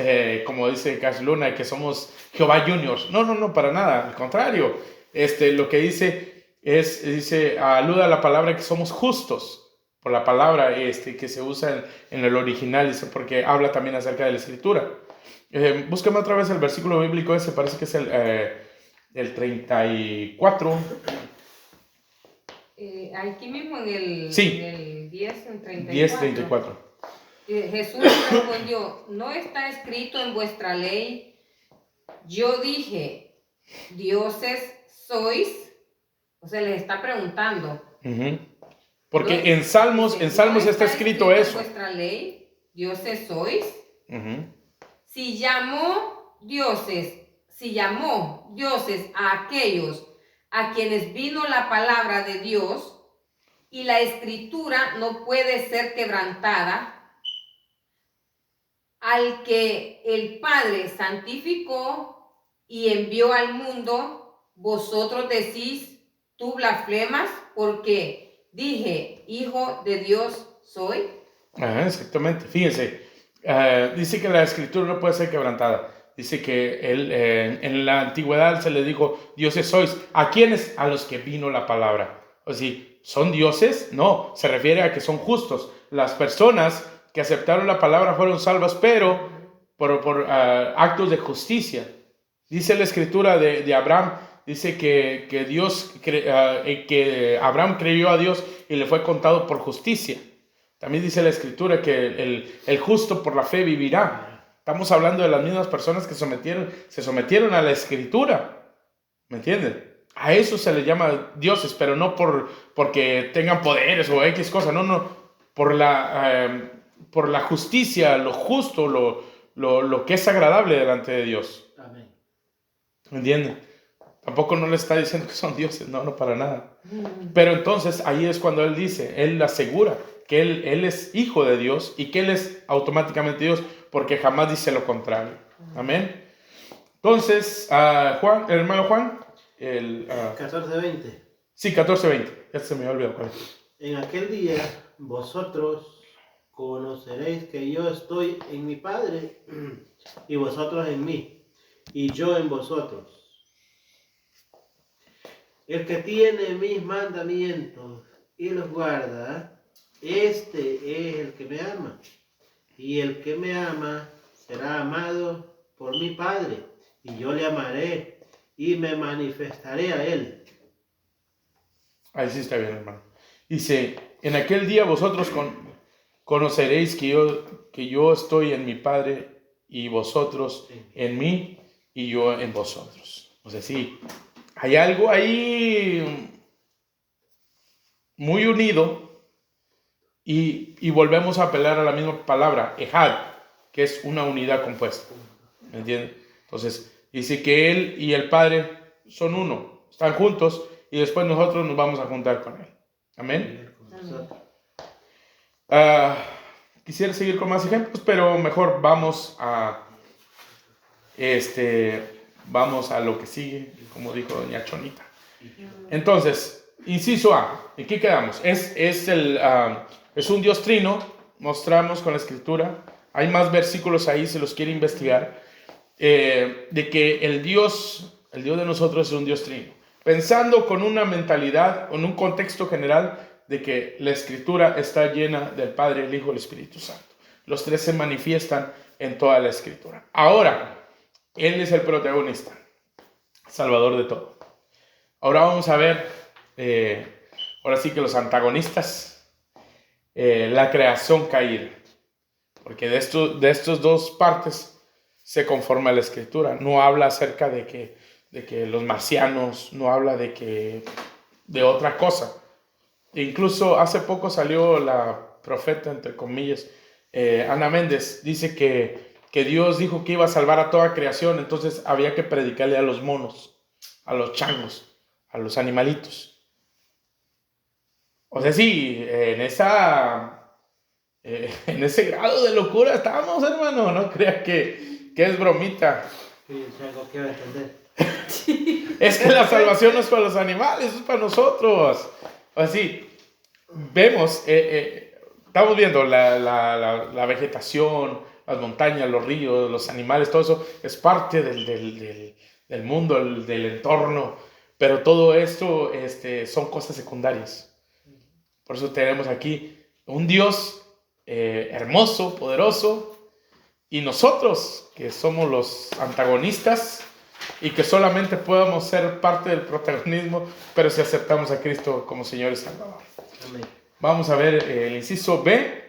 como dice Cash Luna, que somos Jehová Juniors. No, para nada, al contrario. Lo que dice, aluda a la palabra que somos justos, por la palabra que se usa en el original, dice, porque habla también acerca de la Escritura. Búscame otra vez el versículo bíblico ese, parece que es el 34. Aquí mismo en el, Sí. en el 10, en 34. 10:34. Jesús respondió, ¿no está escrito en vuestra ley? Yo dije, dioses sois. O sea, les está preguntando. Uh-huh. Porque ¿No? en Salmos ¿No está escrito eso. en vuestra ley? ¿Dioses sois? Uh-huh. Si llamó dioses a aquellos a quienes vino la palabra de Dios, y la escritura no puede ser quebrantada, al que el Padre santificó y envió al mundo, vosotros decís, tú blasfemas, porque dije, Hijo de Dios soy. Ajá, exactamente. Fíjense, dice que la escritura no puede ser quebrantada. Dice que en la antigüedad se le dijo, dioses sois. ¿A quiénes? A los que vino la palabra. O sea, ¿son dioses? No, se refiere a que son justos. Las personas que aceptaron la palabra fueron salvas, pero por actos de justicia. Dice la escritura de Abraham, dice que Abraham creyó a Dios y le fue contado por justicia. También dice la escritura que el justo por la fe vivirá. Estamos hablando de las mismas personas que se sometieron a la escritura. ¿Me entienden? A eso se le llama dioses, pero no porque tengan poderes o X cosa. No. Por la justicia, lo justo, lo que es agradable delante de Dios. Amén. ¿Me entienden? Tampoco no le está diciendo que son dioses, no para nada. Pero entonces ahí es cuando él asegura que él es hijo de Dios y que él es automáticamente Dios, porque jamás dice lo contrario. Amén. Entonces, Juan, el hermano Juan, 14:20. Sí, 14:20. Este se me había olvidado cuál es. En aquel día vosotros conoceréis que yo estoy en mi Padre y vosotros en mí, y yo en vosotros. El que tiene mis mandamientos y los guarda, este es el que me ama. Y el que me ama será amado por mi Padre, y yo le amaré y me manifestaré a él. Ahí sí está bien, hermano. Dice, en aquel día vosotros conoceréis que yo estoy en mi Padre y vosotros en mí y yo en vosotros. O sea, sí, hay algo ahí muy unido y volvemos a apelar a la misma palabra, Ejad, que es una unidad compuesta. ¿Me entienden? Entonces, dice que Él y el Padre son uno, están juntos y después nosotros nos vamos a juntar con Él. Amén. Quisiera seguir con más ejemplos, pero mejor vamos a vamos a lo que sigue, como dijo doña Chonita. Entonces, inciso A, ¿en qué quedamos? Es un Dios trino, mostramos con la escritura, hay más versículos ahí si los quiere investigar, de que el Dios de nosotros es un Dios trino, pensando con una mentalidad, con un contexto general de que la escritura está llena del Padre, el Hijo y el Espíritu Santo. Los tres se manifiestan en toda la escritura. Ahora, Él es el protagonista, salvador de todo. Ahora vamos a ver, ahora sí que los antagonistas, la creación caída. Porque de estos dos partes se conforma la escritura. No habla acerca de que los marcianos, no habla de otra cosa. Incluso hace poco salió la profeta, entre comillas, Ana Méndez, dice que Dios dijo que iba a salvar a toda creación, entonces había que predicarle a los monos, a los changos, a los animalitos. O sea, sí, en ese grado de locura estamos, hermano, no creas que es bromita. Sí, es algo que va a entender. Es que la salvación no es para los animales, es para nosotros. Así, vemos, estamos viendo la vegetación, las montañas, los ríos, los animales, todo eso es parte del mundo, del entorno, pero todo esto son cosas secundarias. Por eso tenemos aquí un Dios hermoso, poderoso, y nosotros que somos los antagonistas y que solamente podemos ser parte del protagonismo, pero si aceptamos a Cristo como Señor y Salvador. Amén. Vamos a ver el inciso B.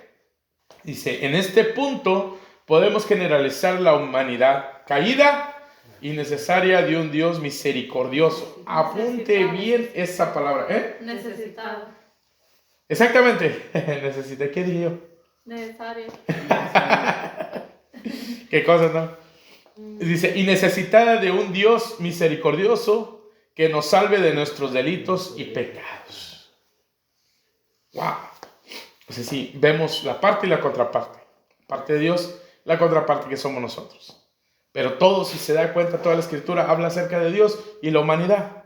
Dice, en este punto podemos generalizar la humanidad caída y necesaria de un Dios misericordioso. Apunte bien esa palabra. Necesitado. Exactamente. Necesita. ¿Qué dije yo? Necesario. ¿Qué cosa, no? Dice, y necesitada de un Dios misericordioso que nos salve de nuestros delitos y pecados. ¡Wow! Entonces sí, vemos la parte y la contraparte. Parte de Dios, la contraparte que somos nosotros. Pero todo, si se da cuenta, toda la escritura habla acerca de Dios y la humanidad.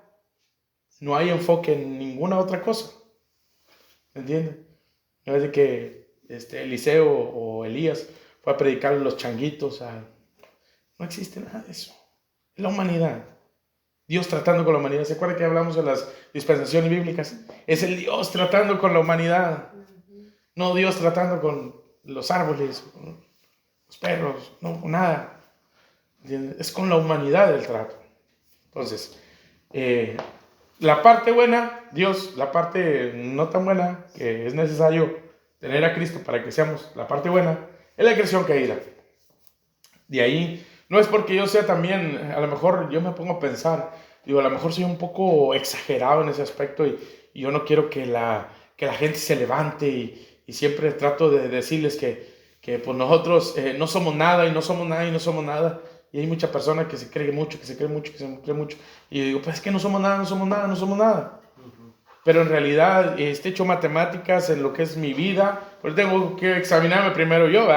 No hay enfoque en ninguna otra cosa. ¿Me entienden? No es de que Eliseo o Elías fue a predicar a los changuitos. No existe nada de eso. Es la humanidad. Dios tratando con la humanidad. ¿Se acuerdan que hablamos de las dispensaciones bíblicas? Es el Dios tratando con la humanidad. No Dios tratando con los árboles, con los perros, no con nada. Es con la humanidad el trato. Entonces, la parte buena, Dios, la parte no tan buena, que es necesario tener a Cristo para que seamos la parte buena, es la creación caída. De ahí, no es porque yo sea también, a lo mejor yo me pongo a pensar, digo, a lo mejor soy un poco exagerado en ese aspecto y yo no quiero que la gente se levante y siempre trato de decirles que pues nosotros no somos nada y no somos nada y no somos nada. Y hay mucha persona que se cree mucho, que se cree mucho, que se cree mucho. Y yo digo, pues es que no somos nada, no somos nada, no somos nada. Pero en realidad he hecho matemáticas en lo que es mi vida. Pues tengo que examinarme primero yo,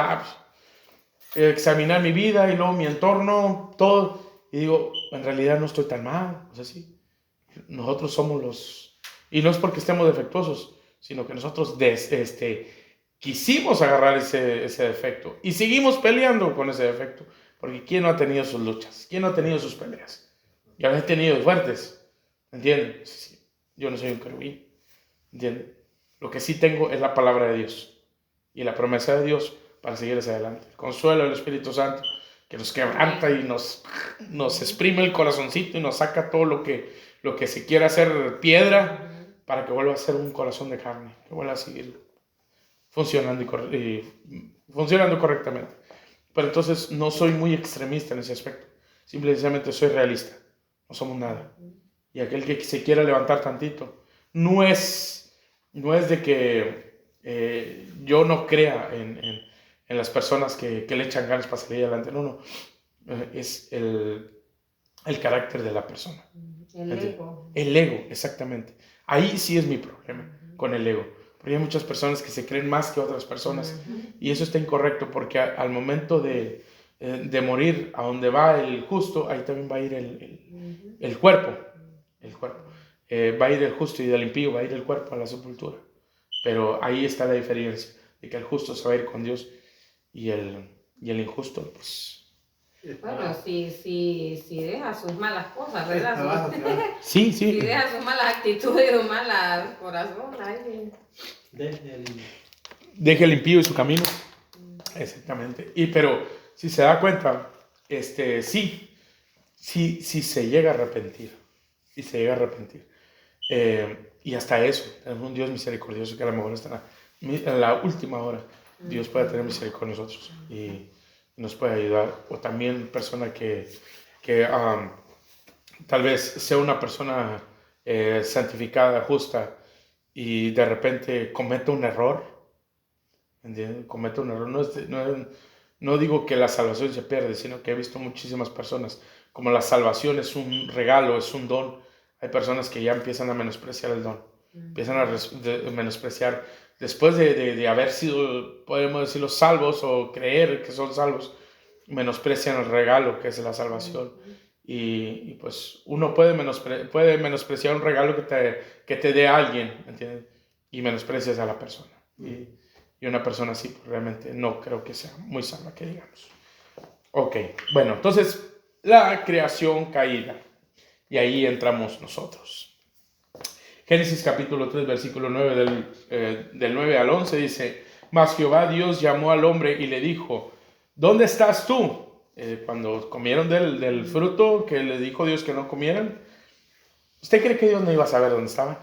examinar mi vida y luego mi entorno, todo. Y digo, en realidad no estoy tan mal. O sea, sí, nosotros somos los... Y no es porque estemos defectuosos, sino que nosotros quisimos agarrar ese defecto. Y seguimos peleando con ese defecto. Porque ¿quién no ha tenido sus luchas? ¿Quién no ha tenido sus peleas? Yo las he tenido fuertes. ¿Entienden? Sí, yo no soy un querubín. ¿Entienden? Lo que sí tengo es la palabra de Dios. Y la promesa de Dios para seguir hacia adelante. El consuelo del Espíritu Santo que nos quebranta y nos exprime el corazoncito y nos saca todo lo que se quiera hacer piedra para que vuelva a ser un corazón de carne. Que vuelva a seguir funcionando funcionando correctamente. Pero entonces no soy muy extremista en ese aspecto. Simplemente soy realista. No somos nada. Y aquel que se quiera levantar tantito, no es de que yo no crea en las personas que le echan ganas para salir adelante. No. Es el carácter de la persona. El ego. El ego, exactamente. Ahí sí es mi problema, con el ego. Porque hay muchas personas que se creen más que otras personas. Y eso está incorrecto porque al momento de de morir, a donde va el justo, ahí también va a ir el cuerpo. El cuerpo. Va a ir el justo y del impío va a ir el cuerpo a la sepultura. Pero ahí está la diferencia, de que el justo se va a ir con Dios y el injusto, pues... Bueno, si deja sus malas cosas, ¿verdad? Abajo, claro. Sí, Si sí. deja sus malas actitudes o malas corazón, ay, Desde el... Deje el impío y su camino. Exactamente. Pero si se da cuenta, sí se llega a arrepentir. Y se llega a arrepentir. Y hasta eso, tenemos un Dios misericordioso que a lo mejor está en la última hora. Dios puede tener misericordia de nosotros y nos puede ayudar. O también persona que tal vez sea una persona santificada, justa, y de repente cometa un error. ¿Entiendes? Cometa un error. No digo que la salvación se pierde, sino que he visto muchísimas personas, como la salvación es un regalo, es un don. Hay personas que ya empiezan a menospreciar el don, empiezan a menospreciar, después de haber sido, podemos decirlo, salvos o creer que son salvos, menosprecian el regalo que es la salvación. Y pues uno puede menospreciar un regalo que te dé alguien, ¿entiendes? Y menosprecias a la persona. Y una persona así pues, realmente no creo que sea muy salva, que digamos. Ok, bueno, entonces la creación caída. Y ahí entramos nosotros. Génesis capítulo 3, versículo 9, del 9 al 11 dice: Mas Jehová Dios llamó al hombre y le dijo: ¿Dónde estás tú? Cuando comieron del fruto que le dijo Dios que no comieran, ¿usted cree que Dios no iba a saber dónde estaban?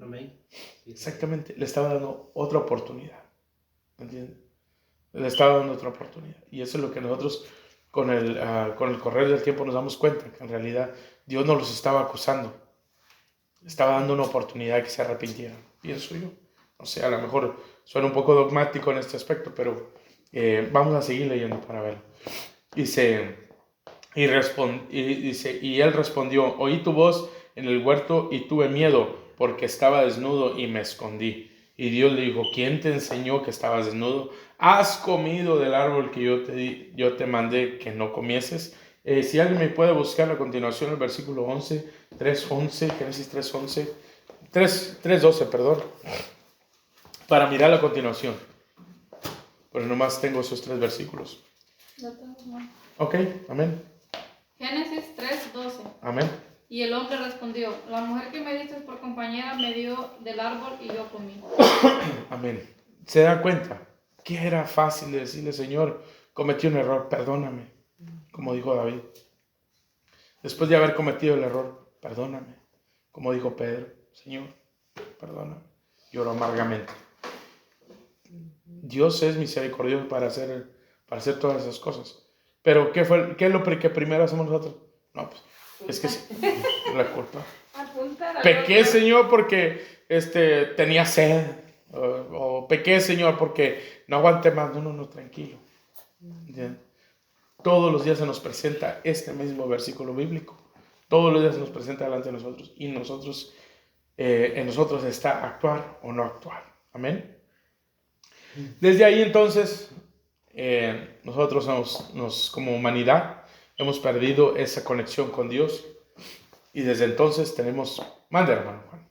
Amén. Exactamente, le estaba dando otra oportunidad. ¿Entiendes? Le estaba dando otra oportunidad. Y eso es lo que nosotros con el correr del tiempo nos damos cuenta, que en realidad Dios no los estaba acusando. Estaba dando una oportunidad que se arrepintieran, pienso yo. O sea, a lo mejor suena un poco dogmático en este aspecto, pero vamos a seguir leyendo para verlo. Dice, y él respondió: oí tu voz en el huerto y tuve miedo, porque estaba desnudo y me escondí. Y Dios le dijo: ¿quién te enseñó que estabas desnudo? ¿Has comido del árbol que yo te mandé que no comieses? Si alguien me puede buscar a continuación el versículo 11, 3.11, Génesis 3.11, 3.12, perdón, para mirar la continuación. Pero nomás tengo esos 3 versículos. Lo tengo, ¿no? Ok, amén. Génesis 3:12. Amén. Y el hombre respondió: la mujer que me diste por compañera me dio del árbol y yo comí. Amén. ¿Se da cuenta? Que era fácil de decirle: Señor, cometí un error, perdóname. Como dijo David. Después de haber cometido el error, perdóname. Como dijo Pedro: Señor, perdóname. Lloró amargamente. Dios es misericordioso para hacer todas esas cosas. Pero ¿qué es lo que primero hacemos nosotros? No, pues es que la culpa. Pequé, Señor, porque tenía sed. O pequé, Señor, porque no aguanté más. No, tranquilo. ¿Entiendes? Todos los días se nos presenta este mismo versículo bíblico. Todos los días se nos presenta delante de nosotros. Y nosotros, en nosotros está actuar o no actuar. Amén. Desde ahí entonces, nosotros como humanidad hemos perdido esa conexión con Dios. Y desde entonces tenemos... Mande, hermano Juan.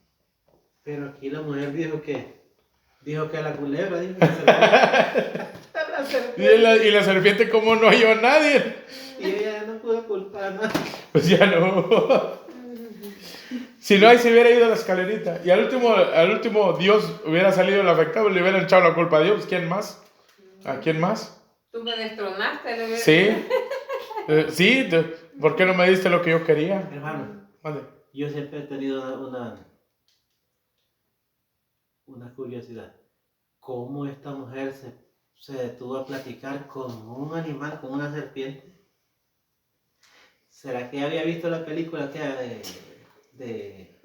Pero aquí la mujer dijo que la culebra, dijo que la serpiente. Y la serpiente, como no halló a nadie. Y ella no pudo culpar nada. Pues ya no. Si no, ahí se hubiera ido a la escalerita. Y al último Dios hubiera salido el afectado y le hubieran echado la culpa a Dios. ¿Quién más? ¿A quién más? Tú me destronaste. Sí. Sí. ¿Por qué no me diste lo que yo quería? Hermano, Mande. yo siempre he tenido una curiosidad. ¿Cómo esta mujer se detuvo a platicar con un animal, con una serpiente? ¿Será que había visto la película que de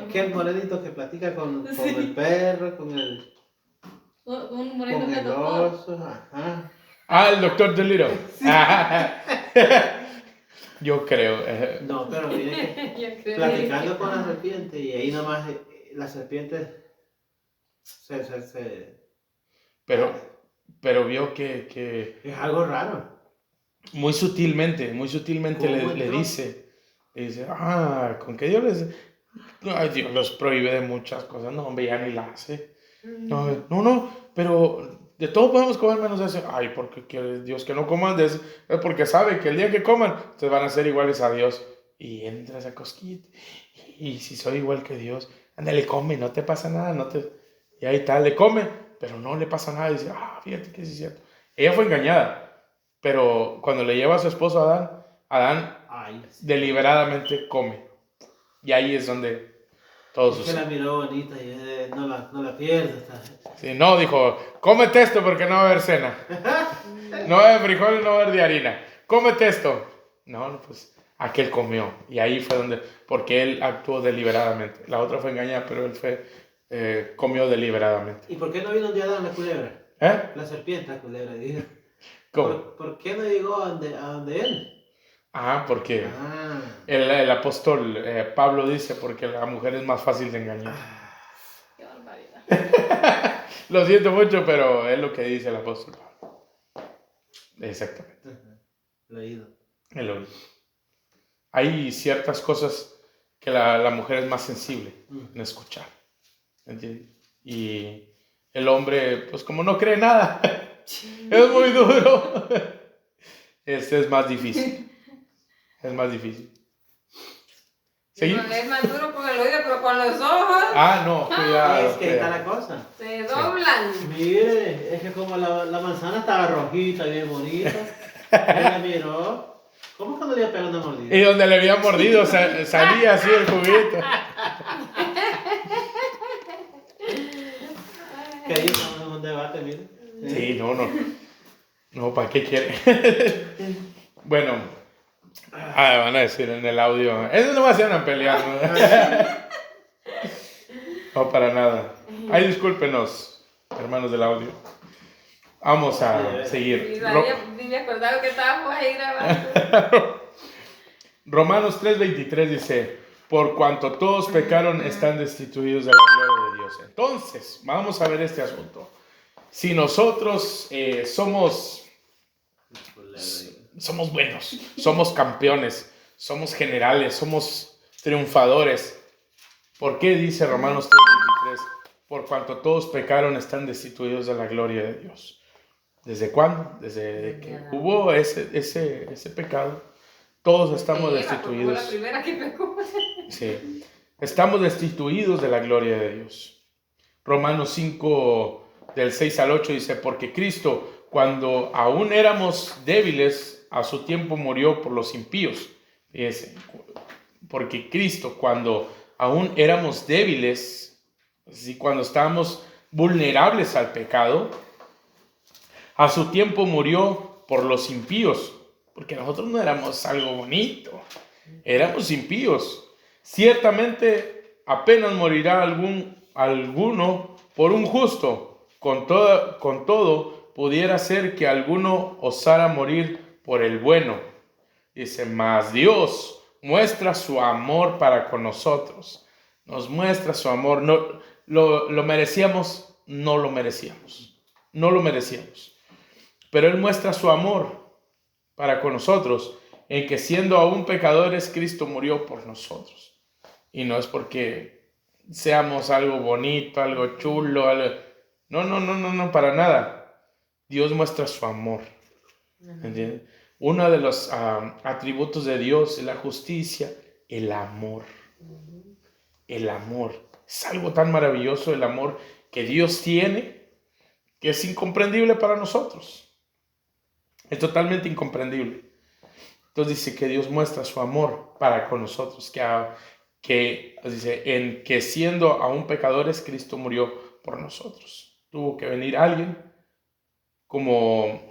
aquel morenito que platica con el perro, con el moreno que tocó. oso? Ajá. El doctor Dolittle. Yo creo. No, pero mire que platicando con la serpiente y ahí nomás la serpiente se Pero pero vio que Es algo raro. muy sutilmente ¿Cómo le entró? dice, con que ay, Dios los prohíbe de muchas cosas, no, hombre, ya ni la hace. No, pero de todo podemos comer menos de eso. Ay, porque quiere Dios que no coman de eso, es porque sabe que el día que coman, ustedes van a ser iguales a Dios. Y entra esa cosquita. Y si soy igual que Dios, ándale, come, no te pasa nada, Y ahí está, le come, pero no le pasa nada. Y dice, fíjate que sí es cierto. Ella fue engañada, pero cuando le lleva a su esposo Adán Ay, sí. deliberadamente come. Y ahí es donde todo Es que sucede. la miró bonita y no la pierde. Sí, no, dijo, cómete esto porque no va a haber cena. No va a haber frijoles, no va a haber de harina. Cómete esto. No, pues aquel comió. Y ahí fue donde, porque él actuó deliberadamente. La otra fue engañada, pero él comió deliberadamente. ¿Y por qué no vino un día Adán la culebra? ¿Eh? La serpiente, la culebra, dije. ¿Cómo? ¿Por qué no llegó a donde él? Porque Ah. el apóstol Pablo dice, porque la mujer es más fácil de engañar. Qué barbaridad. Lo siento mucho, pero es lo que dice el apóstol Pablo. Exactamente. Lo he oído. El oído. Hay ciertas cosas que la mujer es más sensible en escuchar. ¿Entiendes? Y el hombre, pues como no cree nada, es muy duro. Es más difícil. Es más difícil. ¿Seguimos? No, es más duro con el oído, pero con los ojos No, cuidado. Es que está la cosa. se doblan. Mire, es que como la manzana estaba rojita y bien bonita, él la miró. ¿Cómo cuando le iba a pegar una mordida? Y donde le había mordido salía así el juguito. Que ahí estamos en un debate, mire. Sí, no, ¿para qué quiere? Bueno, van a decir en el audio, eso no va a ser una pelea, ¿no? No, para nada. Ay, discúlpenos, hermanos del audio. Vamos a seguir. Y ni me acordaba que estábamos ahí grabando. Romanos 3:23 dice, por cuanto todos pecaron, están destituidos de la gloria de Dios. Entonces, vamos a ver este asunto. Si nosotros somos buenos, somos campeones, somos generales, somos triunfadores, ¿por qué dice Romanos 3:23? Por cuanto todos pecaron, están destituidos de la gloria de Dios. ¿Desde cuándo? Desde que hubo ese pecado. Todos estamos destituidos. Fue la primera que pecó. Sí. Estamos destituidos de la gloria de Dios. Romanos 5, del 6 al 8 dice, porque Cristo, cuando aún éramos débiles, a su tiempo murió por los impíos. Fíjense, porque Cristo, cuando aún éramos débiles, así, cuando estábamos vulnerables al pecado, a su tiempo murió por los impíos, porque nosotros no éramos algo bonito, éramos impíos. Ciertamente apenas morirá alguno por un justo, con todo pudiera ser que alguno osara morir por el bueno. Dice, mas Dios muestra su amor para con nosotros, nos muestra su amor. No, lo merecíamos, no lo merecíamos, pero Él muestra su amor para con nosotros, en que siendo aún pecadores, Cristo murió por nosotros. Y no es porque seamos algo bonito, algo chulo, no, para nada. Dios muestra su amor. ¿Entiendes? Uno de los atributos de Dios es la justicia, el amor. El amor. Es algo tan maravilloso el amor que Dios tiene, que es incomprendible para nosotros. Es totalmente incomprendible. Entonces dice que Dios muestra su amor para con nosotros, que dice, en que siendo aún pecadores, Cristo murió por nosotros. Tuvo que venir alguien como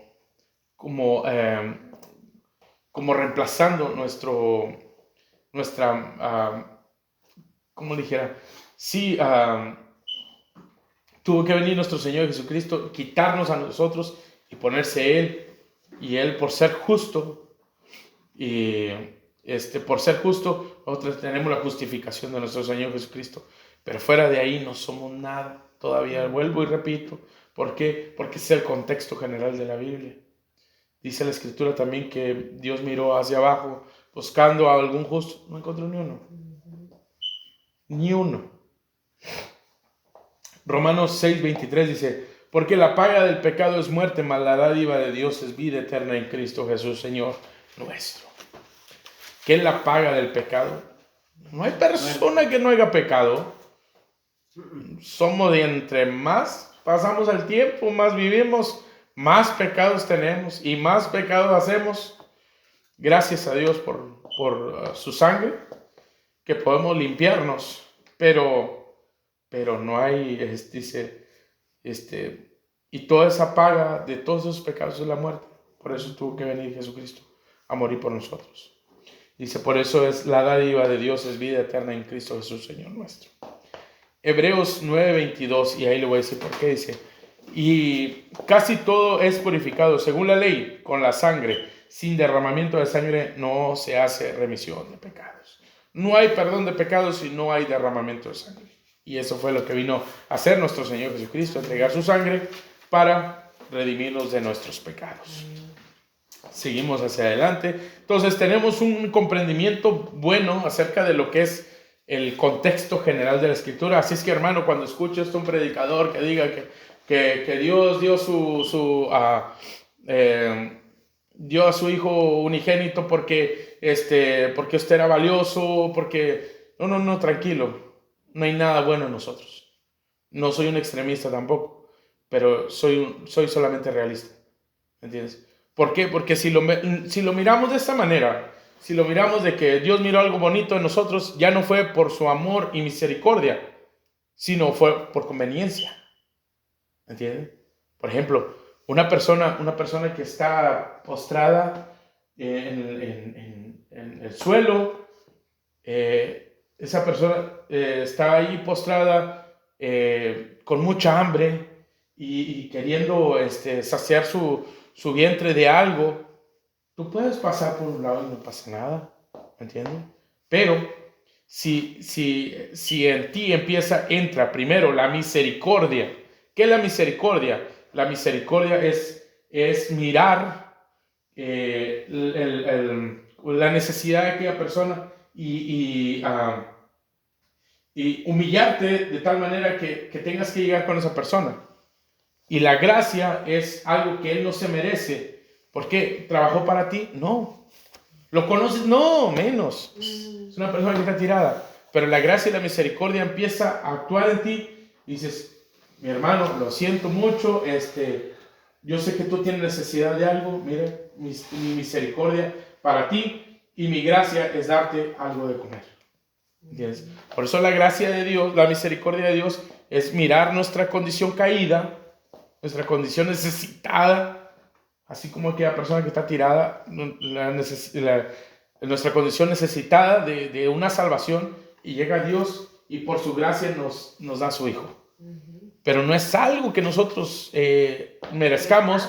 reemplazando ¿cómo le dijera? Sí, tuvo que venir nuestro Señor Jesucristo, quitarnos a nosotros y ponerse Él. Y Él, por ser justo, nosotros tenemos la justificación de nuestro Señor Jesucristo. Pero fuera de ahí no somos nada. Todavía vuelvo y repito, ¿Por qué? Porque es el contexto general de la Biblia. Dice la Escritura también que Dios miró hacia abajo buscando a algún justo. No encontró ni uno. Ni uno. Romanos 6:23 dice, porque la paga del pecado es muerte, mas la dádiva de Dios es vida eterna en Cristo Jesús, Señor nuestro. ¿Qué es la paga del pecado? No hay persona que no haya pecado. Somos de entre más pasamos el tiempo, más vivimos, más pecados tenemos y más pecados hacemos. Gracias a Dios por su sangre, que podemos limpiarnos, pero no hay, y toda esa paga de todos esos pecados es la muerte. Por eso tuvo que venir Jesucristo a morir por nosotros. Dice, por eso es la dádiva de Dios, es vida eterna en Cristo Jesús, Señor nuestro. Hebreos 9:22, y ahí le voy a decir por qué, dice, y casi todo es purificado según la ley, con la sangre. Sin derramamiento de sangre no se hace remisión de pecados. No hay perdón de pecados si no hay derramamiento de sangre. Y eso fue lo que vino a hacer nuestro Señor Jesucristo, entregar su sangre para redimirnos de nuestros pecados. Seguimos hacia adelante. Entonces tenemos un comprendimiento bueno acerca de lo que es el contexto general de la Escritura. Así es que, hermano, cuando escuches un predicador que diga que Dios dio dio a su Hijo unigénito porque usted era valioso, porque... No, tranquilo. No hay nada bueno en nosotros. No soy un extremista tampoco, pero soy solamente realista. ¿Entiendes? ¿Por qué? Porque si lo miramos de esta manera, si lo miramos de que Dios miró algo bonito en nosotros, ya no fue por su amor y misericordia, sino fue por conveniencia. ¿Entiendes? Por ejemplo, una persona que está postrada en el suelo, esa persona está ahí postrada con mucha hambre y queriendo saciar su vientre de algo. Tú puedes pasar por un lado y no pasa nada, ¿entiendes? Pero si en ti entra primero la misericordia. ¿Qué es la misericordia? La misericordia es mirar la necesidad de aquella persona y humillarte de tal manera que tengas que llegar con esa persona. Y la gracia es algo que él no se merece. ¿Por qué? ¿Trabajó para ti? No. ¿Lo conoces? No, menos. Es una persona que está tirada. Pero la gracia y la misericordia empieza a actuar en ti y dices, mi hermano, lo siento mucho, yo sé que tú tienes necesidad de algo, mira, mi misericordia para ti y mi gracia es darte algo de comer. ¿Entiendes? Por eso la gracia de Dios, la misericordia de Dios es mirar nuestra condición caída, nuestra condición necesitada, así como aquella persona que está tirada, nuestra condición necesitada de una salvación, y llega Dios y por su gracia nos da a su Hijo. Pero no es algo que nosotros merezcamos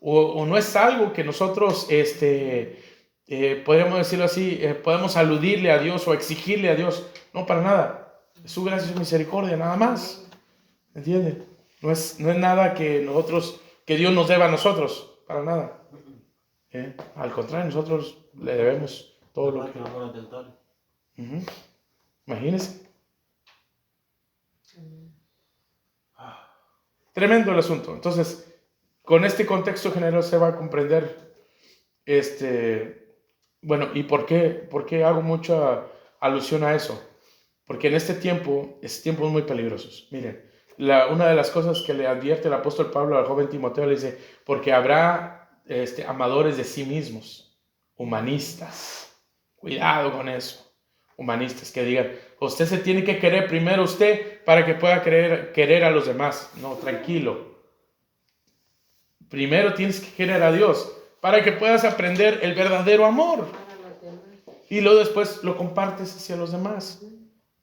o no es algo que nosotros, podemos decirlo así, podemos aludirle a Dios o exigirle a Dios. No, para nada. Es su gracia y su misericordia, nada más. ¿Entiendes? No es nada que Dios nos deba a nosotros, para nada. Al contrario, nosotros le debemos todo lo que... Imagínense. Tremendo el asunto. Entonces, con este contexto general se va a comprender, bueno, ¿y por qué hago mucha alusión a eso? Porque en este tiempo, es tiempos muy peligrosos. Miren, una de las cosas que le advierte el apóstol Pablo al joven Timoteo, le dice, porque habrá amadores de sí mismos, humanistas. Cuidado con eso. Humanistas que digan, usted se tiene que querer primero usted para que pueda querer a los demás. No, tranquilo. Primero tienes que querer a Dios para que puedas aprender el verdadero amor. Y luego después lo compartes hacia los demás.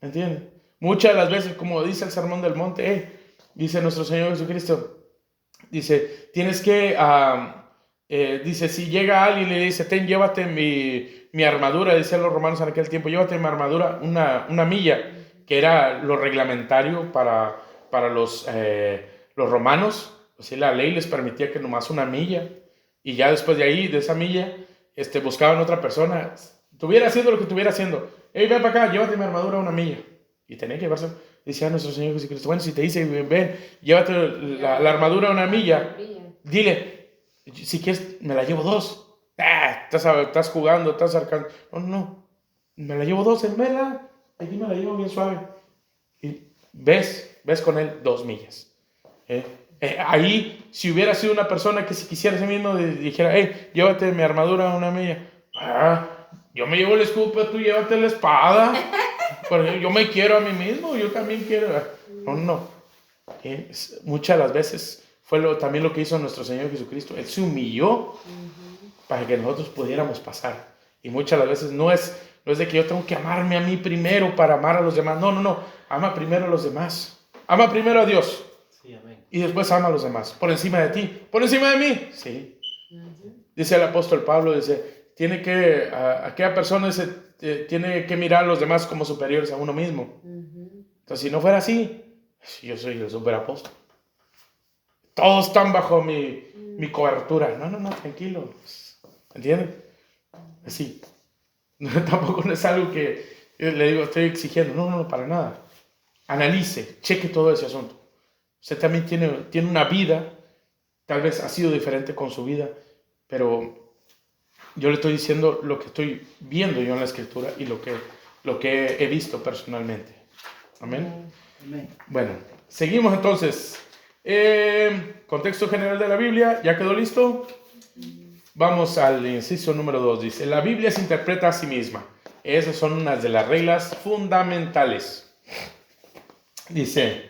¿Entiendes? Muchas de las veces, como dice el Sermón del Monte, dice nuestro Señor Jesucristo, dice, tienes que, dice, si llega alguien y le dice, llévate mi armadura, decían los romanos en aquel tiempo, llévate mi armadura una milla, que era lo reglamentario para los romanos. O sea, la ley les permitía que nomás una milla. Y ya después de ahí, de esa milla, buscaban otra persona. Estuviera haciendo lo que estuviera haciendo. Hey, ven para acá, llévate mi armadura una milla. Y tenía que llevarse. Dice nuestro Señor Jesucristo, bueno, si te dice, ven, llévate la armadura una milla. Dile, si quieres, me la llevo 2. Estás jugando, estás acercando. No, me la llevo 2 en vela. Aquí me la llevo bien suave. Y ves con él 2 millas. Ahí, si hubiera sido una persona que si quisiera ese mismo, dijera, hey, llévate mi armadura una milla. Yo me llevo el escudo, pero tú llévate la espada. Porque yo me quiero a mí mismo, yo también quiero. No. Muchas de las veces fue también lo que hizo nuestro Señor Jesucristo. Él se humilló para que nosotros pudiéramos pasar. Y muchas de las veces no es de que yo tengo que amarme a mí primero para amar a los demás. No. Ama primero a los demás. Ama primero a Dios. Sí, amén. Y después ama a los demás. Por encima de ti. Por encima de mí. Sí. Dice el apóstol Pablo, dice, aquella persona tiene que mirar a los demás como superiores a uno mismo. Entonces, si no fuera así, yo soy el superapóstol. Todos están bajo mi cobertura. No, tranquilo. ¿Entienden? Así. Tampoco no es algo que le digo, estoy exigiendo. No, para nada. Analice, cheque todo ese asunto. Usted también tiene una vida, tal vez ha sido diferente con su vida, pero yo le estoy diciendo lo que estoy viendo yo en la Escritura y lo que he visto personalmente. Amén. Amén. Bueno, seguimos entonces. Contexto general de la Biblia, ¿ya quedó listo? Vamos al inciso número 2. Dice, la Biblia se interpreta a sí misma. Esas son unas de las reglas fundamentales. Dice,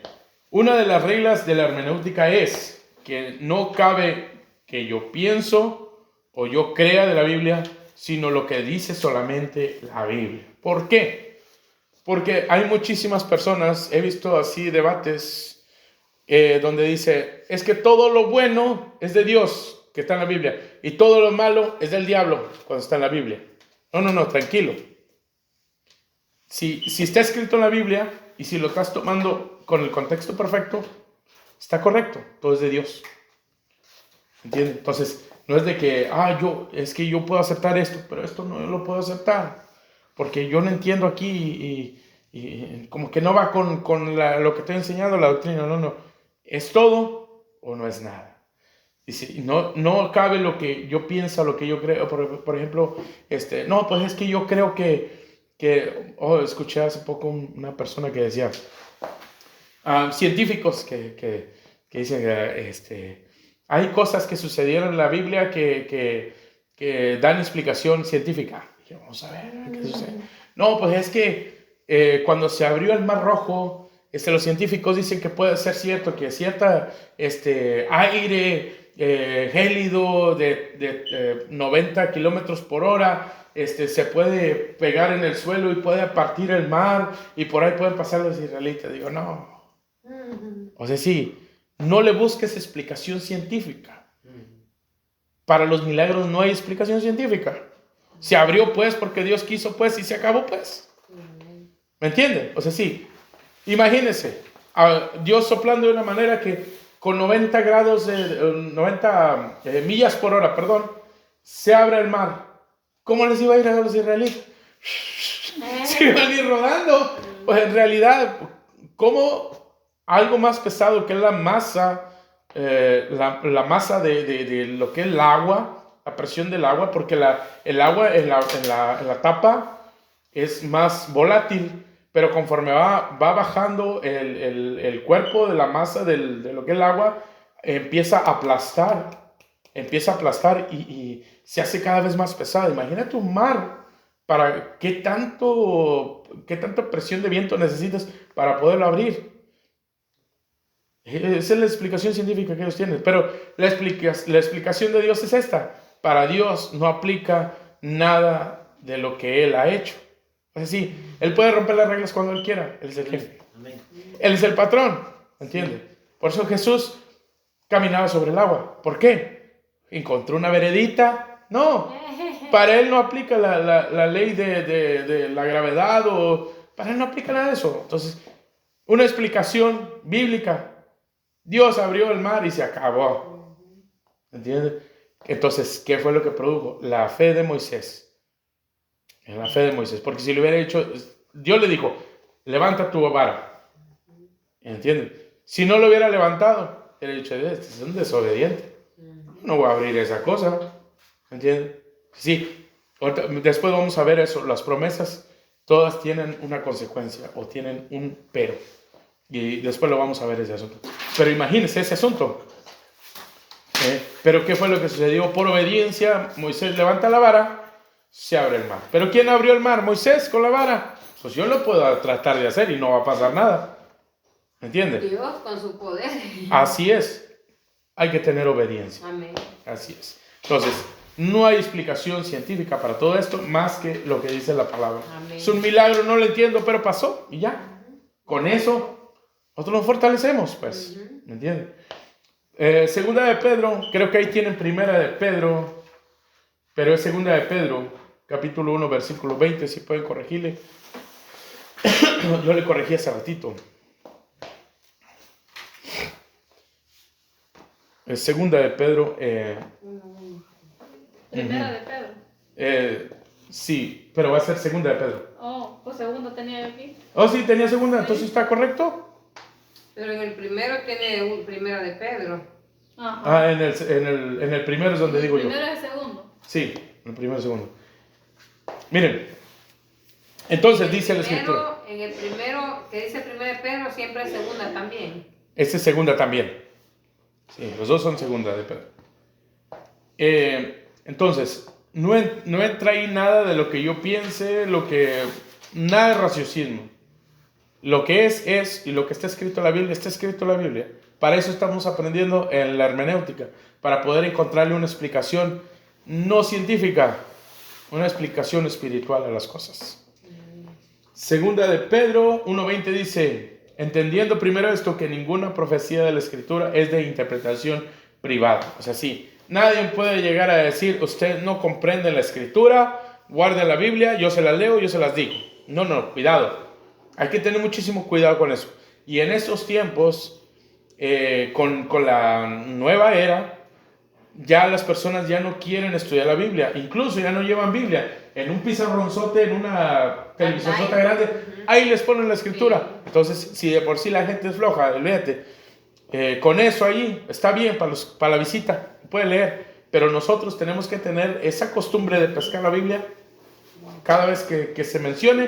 una de las reglas de la hermenéutica es que no cabe que yo pienso o yo crea de la Biblia, sino lo que dice solamente la Biblia. ¿Por qué? Porque hay muchísimas personas, he visto así debates donde dice, es que todo lo bueno es de Dios, que está en la Biblia, y todo lo malo es del diablo, cuando está en la Biblia. No, tranquilo. Si está escrito en la Biblia, y si lo estás tomando con el contexto perfecto, está correcto, todo es de Dios. ¿Entiendes? Entonces, no es de que, yo puedo aceptar esto, pero esto no lo puedo aceptar, porque yo no entiendo aquí y como que no va con lo que estoy enseñando, la doctrina. No. ¿Es todo o no es nada? Dice, no cabe lo que yo pienso, lo que yo creo. Por ejemplo, no, pues es que yo creo escuché hace poco una persona que decía, científicos que dicen que hay cosas que sucedieron en la Biblia que dan explicación científica. Y yo, vamos a ver, ¿qué sucede? No, pues es que cuando se abrió el Mar Rojo, los científicos dicen que puede ser cierto que cierta aire gélido de 90 kilómetros por hora se puede pegar en el suelo y puede partir el mar y por ahí pueden pasar los israelitas. Digo, no. O sea, sí, no le busques explicación científica. Para los milagros no hay explicación científica. Se abrió pues porque Dios quiso pues y se acabó pues. ¿Me entienden? O sea, sí. Imagínense, Dios soplando de una manera que con 90 millas por hora, se abre el mar. ¿Cómo les iba a ir a los israelitas? Se iban a ir rodando. Pues en realidad, ¿cómo algo más pesado que es la masa, la masa de lo que es el agua, la presión del agua, porque el agua en la tapa es más volátil, pero conforme va bajando el cuerpo de la masa de lo que es el agua, empieza a aplastar y se hace cada vez más pesado. Imagínate un mar, ¿qué tanta presión de viento necesitas para poderlo abrir? Esa es la explicación científica que ellos tienen, pero la explicación de Dios es esta. Para Dios no aplica nada de lo que Él ha hecho. Es decir, Él puede romper las reglas cuando Él quiera. Él es el jefe. Amén. Él es el patrón. ¿Entiendes? Por eso Jesús caminaba sobre el agua. ¿Por qué? ¿Encontró una veredita? No. Para Él no aplica la ley de la gravedad para Él no aplica nada de eso. Entonces, una explicación bíblica Dios abrió el mar y se acabó. ¿Entiendes? Entonces, ¿qué fue lo que produjo? La fe de Moisés. La fe de Moisés. Porque si le hubiera dicho, Dios le dijo, levanta tu vara. ¿Entiendes? Si no lo hubiera levantado, él dicho, este es un desobediente. No voy a abrir esa cosa. ¿Entiendes? Sí. Después vamos a ver eso. Las promesas, todas tienen una consecuencia o tienen un pero. Y después lo vamos a ver ese asunto. Pero imagínense ese asunto. Pero ¿qué fue lo que sucedió? Por obediencia, Moisés levanta la vara, se abre el mar. ¿Pero quién abrió el mar? Moisés con la vara. Pues yo lo puedo tratar de hacer y no va a pasar nada. ¿Entiendes? Dios con su poder. Así es. Hay que tener obediencia. Amén. Así es. Entonces, no hay explicación científica para todo esto más que lo que dice la palabra. Amén. Es un milagro, no lo entiendo, pero pasó y ya. Con eso, nosotros nos fortalecemos, pues. ¿Me entiendes? Segunda de Pedro, creo que ahí tienen primera de Pedro, pero es segunda de Pedro, capítulo 1, versículo 20, si pueden corregirle. Yo le corregí hace ratito. Segunda de Pedro. Primera de Pedro. Sí, pero va a ser segunda de Pedro. Oh, pues segundo tenía yo aquí. Oh, sí, tenía segunda, entonces está correcto. Pero en el primero tiene un primera de Pedro. Ajá. En el primero es donde digo yo. Primero es el segundo. Sí, en el primero y segundo. Miren, entonces dice la escritura. En el primero, que dice primera de Pedro, siempre es segunda también. Esta es segunda también. Sí, los dos son segunda de Pedro. Entonces, no entra ahí nada de lo que yo piense, nada de raciocinio. Lo que es, y lo que está escrito en la Biblia, está escrito en la Biblia. Para eso estamos aprendiendo en la hermenéutica, para poder encontrarle una explicación no científica, una explicación espiritual a las cosas. Segunda de Pedro 1:20 dice, entendiendo primero esto, que ninguna profecía de la Escritura es de interpretación privada. O sea, sí, nadie puede llegar a decir, usted no comprende la Escritura, guarde la Biblia, yo se la leo, yo se las digo. No, cuidado. Hay que tener muchísimo cuidado con eso. Y en estos tiempos, con la nueva era, ya las personas ya no quieren estudiar la Biblia. Incluso ya no llevan Biblia. En un pizarronzote, en una televisorzota grande, ahí les ponen la escritura. Entonces, si de por sí la gente es floja, olvídate. Con eso ahí está bien para la visita. Puede leer. Pero nosotros tenemos que tener esa costumbre de pescar la Biblia. Cada vez que se mencione,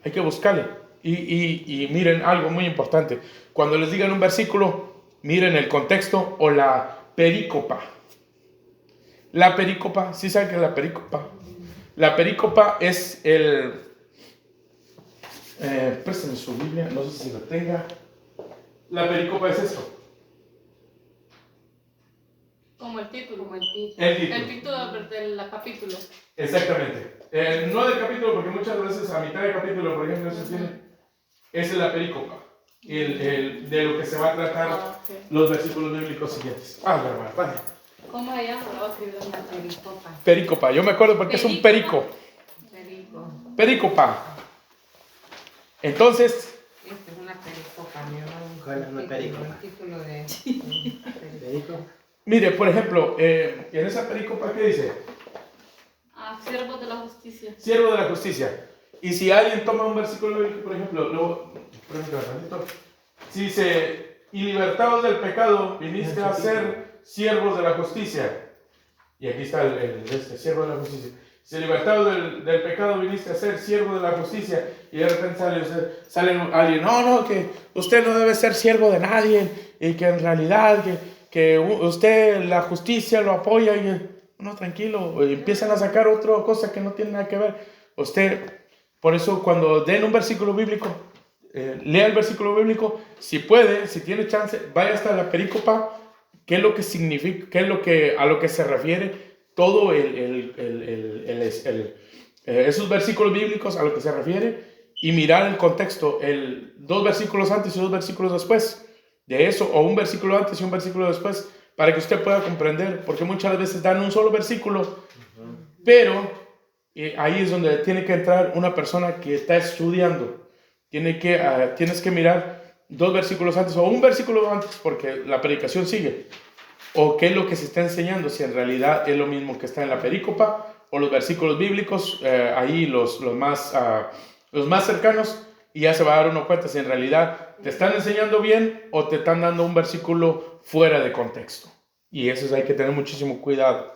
hay que buscarle. Y miren algo muy importante. Cuando les digan un versículo, miren el contexto o la perícopa. La perícopa, ¿sí saben qué es la perícopa? La perícopa es préstame su Biblia, no sé si la tenga. La perícopa es esto. Como el título. Como el título. El título del capítulo. Exactamente. No del capítulo, porque muchas veces a mitad del capítulo, por ejemplo, eso tiene. Esa es la perícopa. De lo que se va a tratar los versículos bíblicos siguientes. Hermano, vale. ¿Cómo se llama? Lo voy a escribir. La pericopa. Perícopa, yo me acuerdo porque es un perico. Perico. Perícopa. Entonces, Esta es una pericopa, mi hermano. ¿Cuál es una pericopa? El título de ¿Perico? mire, por ejemplo, en esa perícopa, ¿qué dice? Siervos de la justicia. Siervo de la justicia. Y si alguien toma un versículo bíblico, por ejemplo, si dice, y libertados del pecado, viniste a ser siervos de la justicia. Y aquí está siervo de la justicia. Si libertados del pecado, viniste a ser siervo de la justicia. Y de repente sale alguien, no, que usted no debe ser siervo de nadie. Y que en realidad, que usted la justicia lo apoya. Y no, tranquilo, empiezan a sacar otra cosa que no tiene nada que ver. Usted... Por eso cuando den un versículo bíblico, lea el versículo bíblico, si puede, si tiene chance, vaya hasta la perícopa, qué es lo que significa, qué es a lo que se refiere todo esos versículos bíblicos a lo que se refiere y mirar el contexto, 2 versículos antes y 2 versículos después de eso, o un versículo antes y un versículo después, para que usted pueda comprender, porque muchas veces dan un solo versículo, pero... ahí es donde tiene que entrar una persona que está estudiando. Tienes que mirar 2 versículos antes o un versículo antes, porque la predicación sigue. O qué es lo que se está enseñando, si en realidad es lo mismo que está en la perícopa o los versículos bíblicos, ahí los más cercanos, y ya se va a dar uno cuenta si en realidad te están enseñando bien o te están dando un versículo fuera de contexto. Y eso hay que tener muchísimo cuidado.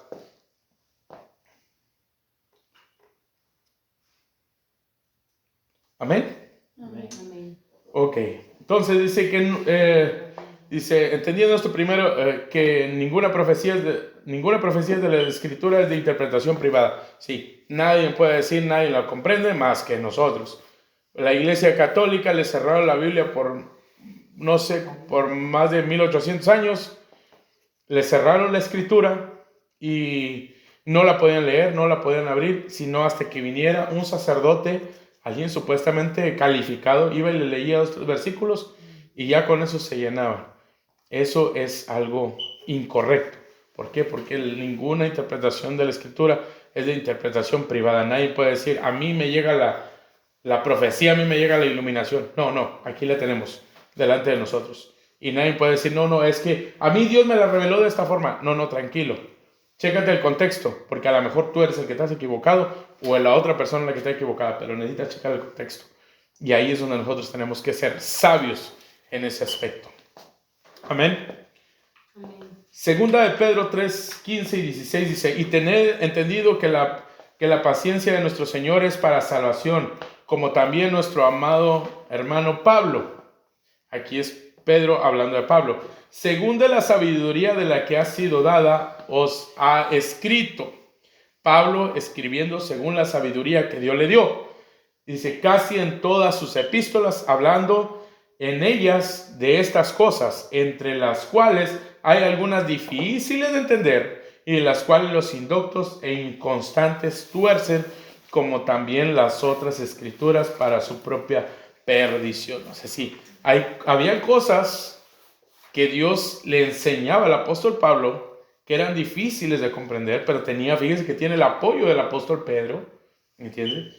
¿Amén? Amén. Ok, entonces dice que, entendiendo esto primero, que ninguna profecía de la Escritura es de interpretación privada. Sí, nadie puede decir, nadie la comprende más que nosotros. La Iglesia Católica le cerraron la Biblia por más de 1800 años, le cerraron la Escritura y no la podían leer, no la podían abrir, sino hasta que viniera un sacerdote, alguien supuestamente calificado, iba y le leía los versículos y ya con eso se llenaba. Eso es algo incorrecto. ¿Por qué? Porque ninguna interpretación de la Escritura es de interpretación privada. Nadie puede decir, a mí me llega la profecía, a mí me llega la iluminación. No, aquí la tenemos delante de nosotros. Y nadie puede decir, no, es que a mí Dios me la reveló de esta forma. No, tranquilo. Chécate el contexto, porque a lo mejor tú eres el que estás equivocado o la otra persona la que está equivocada, pero necesitas checar el contexto. Y ahí es donde nosotros tenemos que ser sabios en ese aspecto. Amén. Amén. Segunda de Pedro 3, 15 y 16 dice, y tened entendido que la paciencia de nuestro Señor es para salvación, como también nuestro amado hermano Pablo. Aquí es Pedro hablando de Pablo. Según de la sabiduría de la que ha sido dada, os ha escrito. Pablo escribiendo según la sabiduría que Dios le dio. Dice, casi en todas sus epístolas, hablando en ellas de estas cosas, entre las cuales hay algunas difíciles de entender y de las cuales los indoctos e inconstantes tuercen, como también las otras escrituras para su propia perdición. No sé si había cosas que Dios le enseñaba al apóstol Pablo que eran difíciles de comprender, pero fíjense que tiene el apoyo del apóstol Pedro, ¿entiendes?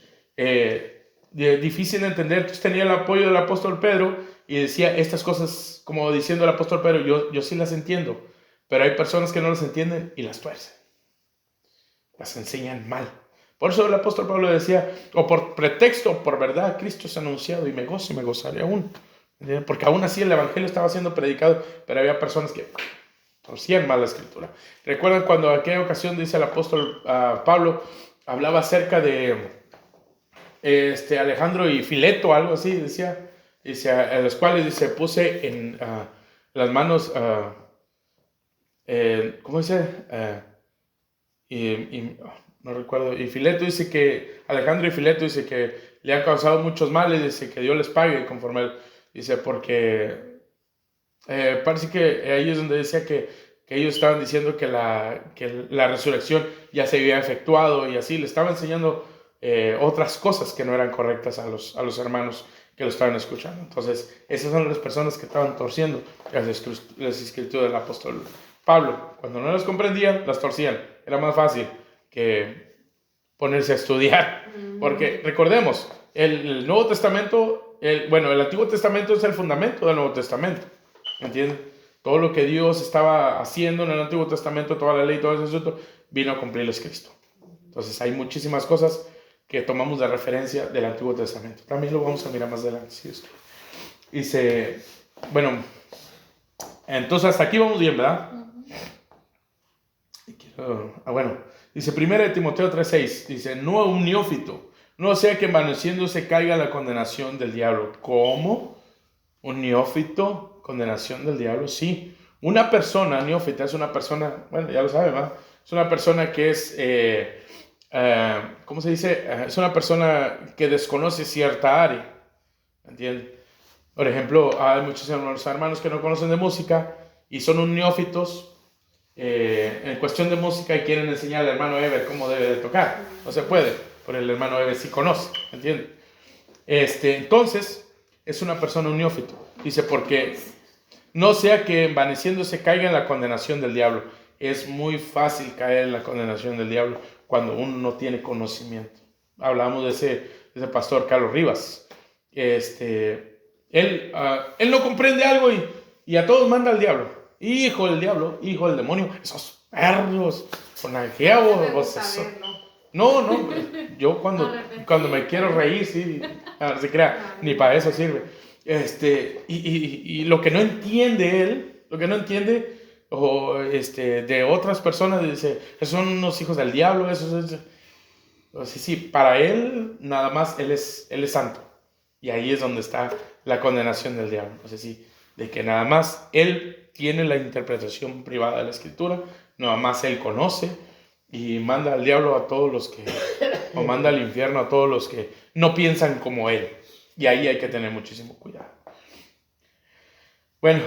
Difícil de entender, entonces tenía el apoyo del apóstol Pedro y decía estas cosas, como diciendo el apóstol Pedro, yo sí las entiendo, pero hay personas que no las entienden y las tuercen, las enseñan mal. Por eso el apóstol Pablo decía, o por pretexto o por verdad, Cristo es anunciado y me gozo y me gozaré aún. ¿Entiendes? Porque aún así el evangelio estaba siendo predicado, pero había personas que torcían mal la escritura. ¿Recuerdan cuando en aquella ocasión dice el apóstol Pablo, hablaba acerca de Alejandro y Fileto, algo así, decía, a los cuales dice, puse en las manos, ¿cómo dice? No recuerdo, y Fileto dice que, Alejandro y Fileto dice que le han causado muchos males, dice que Dios les pague conforme, dice, porque parece que ahí es donde decía que ellos estaban diciendo que la resurrección ya se había efectuado y así, le estaba enseñando otras cosas que no eran correctas a los hermanos que lo estaban escuchando. Entonces, esas son las personas que estaban torciendo las escrituras del apóstol Pablo. Cuando no las comprendían, las torcían. Era más fácil que ponerse a estudiar. Porque recordemos, el Nuevo Testamento, el Antiguo Testamento es el fundamento del Nuevo Testamento. ¿Entienden? Todo lo que Dios estaba haciendo en el Antiguo Testamento, toda la ley, todo ese asunto, vino a cumplirles Cristo. Entonces hay muchísimas cosas que tomamos de referencia del Antiguo Testamento. También lo vamos a mirar más adelante. ¿Sí? Dice, entonces hasta aquí vamos bien, ¿verdad? Dice 1 Timoteo 3:6, dice, no un neófito, no sea que envaneciéndose caiga la condenación del diablo. ¿Cómo? ¿Un neófito? ¿Condenación del diablo? Sí. Una persona neófita es una persona, ya lo sabe, ¿verdad? Es una persona que es, ¿cómo se dice? Es una persona que desconoce cierta área, ¿entiendes? Por ejemplo, hay muchos hermanos que no conocen de música y son un neófitos en cuestión de música y quieren enseñar al hermano Eber cómo debe de tocar. No se puede, pero el hermano Eber sí conoce, ¿entiendes? Entonces, es una persona un neófito. Dice, porque no sea que envaneciéndose caiga en la condenación del diablo. Es muy fácil caer en la condenación del diablo cuando uno no tiene conocimiento. Hablamos de ese pastor Carlos Rivas. Él no comprende algo y a todos manda al diablo. Hijo del diablo, hijo del demonio, esos perros, con Me vos gusta eso. verlo. No, yo cuando me quiero reír, sí, no se crea, ni para eso sirve. Y lo que no entiende él, lo que no entiende de otras personas, dice, esos son unos hijos del diablo, sí, para él nada más él es santo. Y ahí es donde está la condenación del diablo. No sé si de que nada más él tiene la interpretación privada de la escritura, nada más él conoce y manda al diablo a todos los que, o manda al infierno a todos los que no piensan como él. Y ahí hay que tener muchísimo cuidado. Bueno,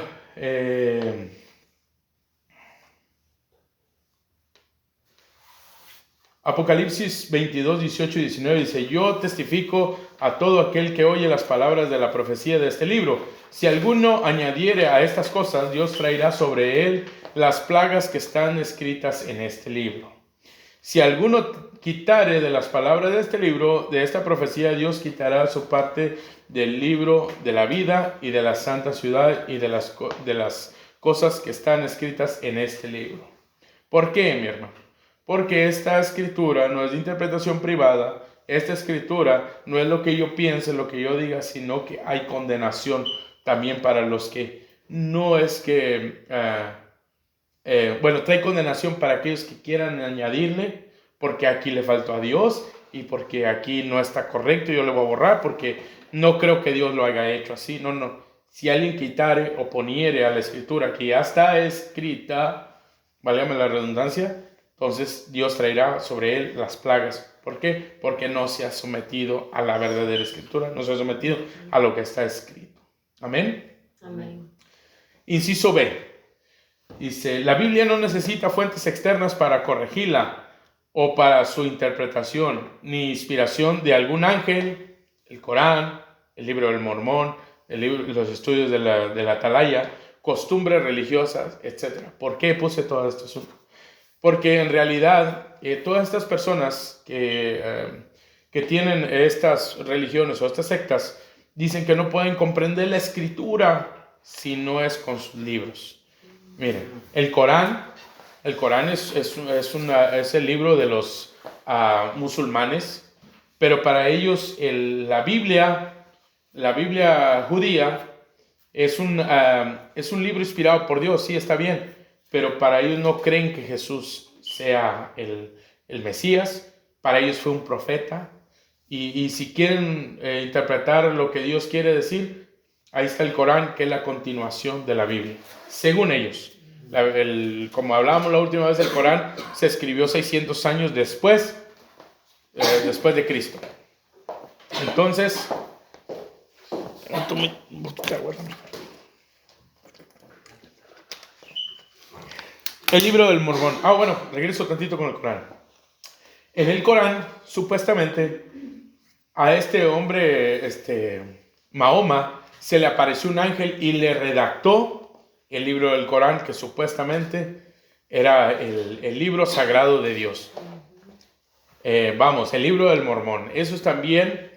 Apocalipsis 22, 18 y 19 dice, yo testifico a todo aquel que oye las palabras de la profecía de este libro. Si alguno añadiere a estas cosas, Dios traerá sobre él las plagas que están escritas en este libro. Si alguno quitare de las palabras de este libro, de esta profecía, Dios quitará su parte del libro de la vida y de la santa ciudad y de las cosas que están escritas en este libro. ¿Por qué, mi hermano? Porque esta escritura no es de interpretación privada, esta escritura no es lo que yo piense, lo que yo diga, sino que hay condenación también para los que no es que, trae condenación para aquellos que quieran añadirle, porque aquí le faltó a Dios y porque aquí no está correcto, yo le voy a borrar porque no creo que Dios lo haya hecho así, no. Si alguien quitare o poniere a la escritura que ya está escrita, válgame la redundancia, entonces Dios traerá sobre él las plagas. ¿Por qué? Porque no se ha sometido a la verdadera escritura, no se ha sometido a lo que está escrito. Amén. Amén. Inciso B. Dice, la Biblia no necesita fuentes externas para corregirla o para su interpretación, ni inspiración de algún ángel, el Corán, el libro del Mormón, los estudios de la Atalaya, costumbres religiosas, etc. ¿Por qué puse todo esto asunto? Porque en realidad todas estas personas que tienen estas religiones o estas sectas dicen que no pueden comprender la escritura si no es con sus libros. Miren, el Corán es el libro de los musulmanes, pero para ellos la Biblia judía es un libro inspirado por Dios, sí, está bien, pero para ellos no creen que Jesús sea el Mesías, para ellos fue un profeta, y si quieren interpretar lo que Dios quiere decir, ahí está el Corán, que es la continuación de la Biblia, según ellos. Como hablábamos la última vez, el Corán se escribió 600 años después de Cristo. Entonces, el libro del Mormón. Regreso tantito con el Corán. En el Corán, supuestamente, a este hombre, Mahoma, se le apareció un ángel y le redactó el libro del Corán, que supuestamente era el libro sagrado de Dios. El libro del Mormón. Eso es también,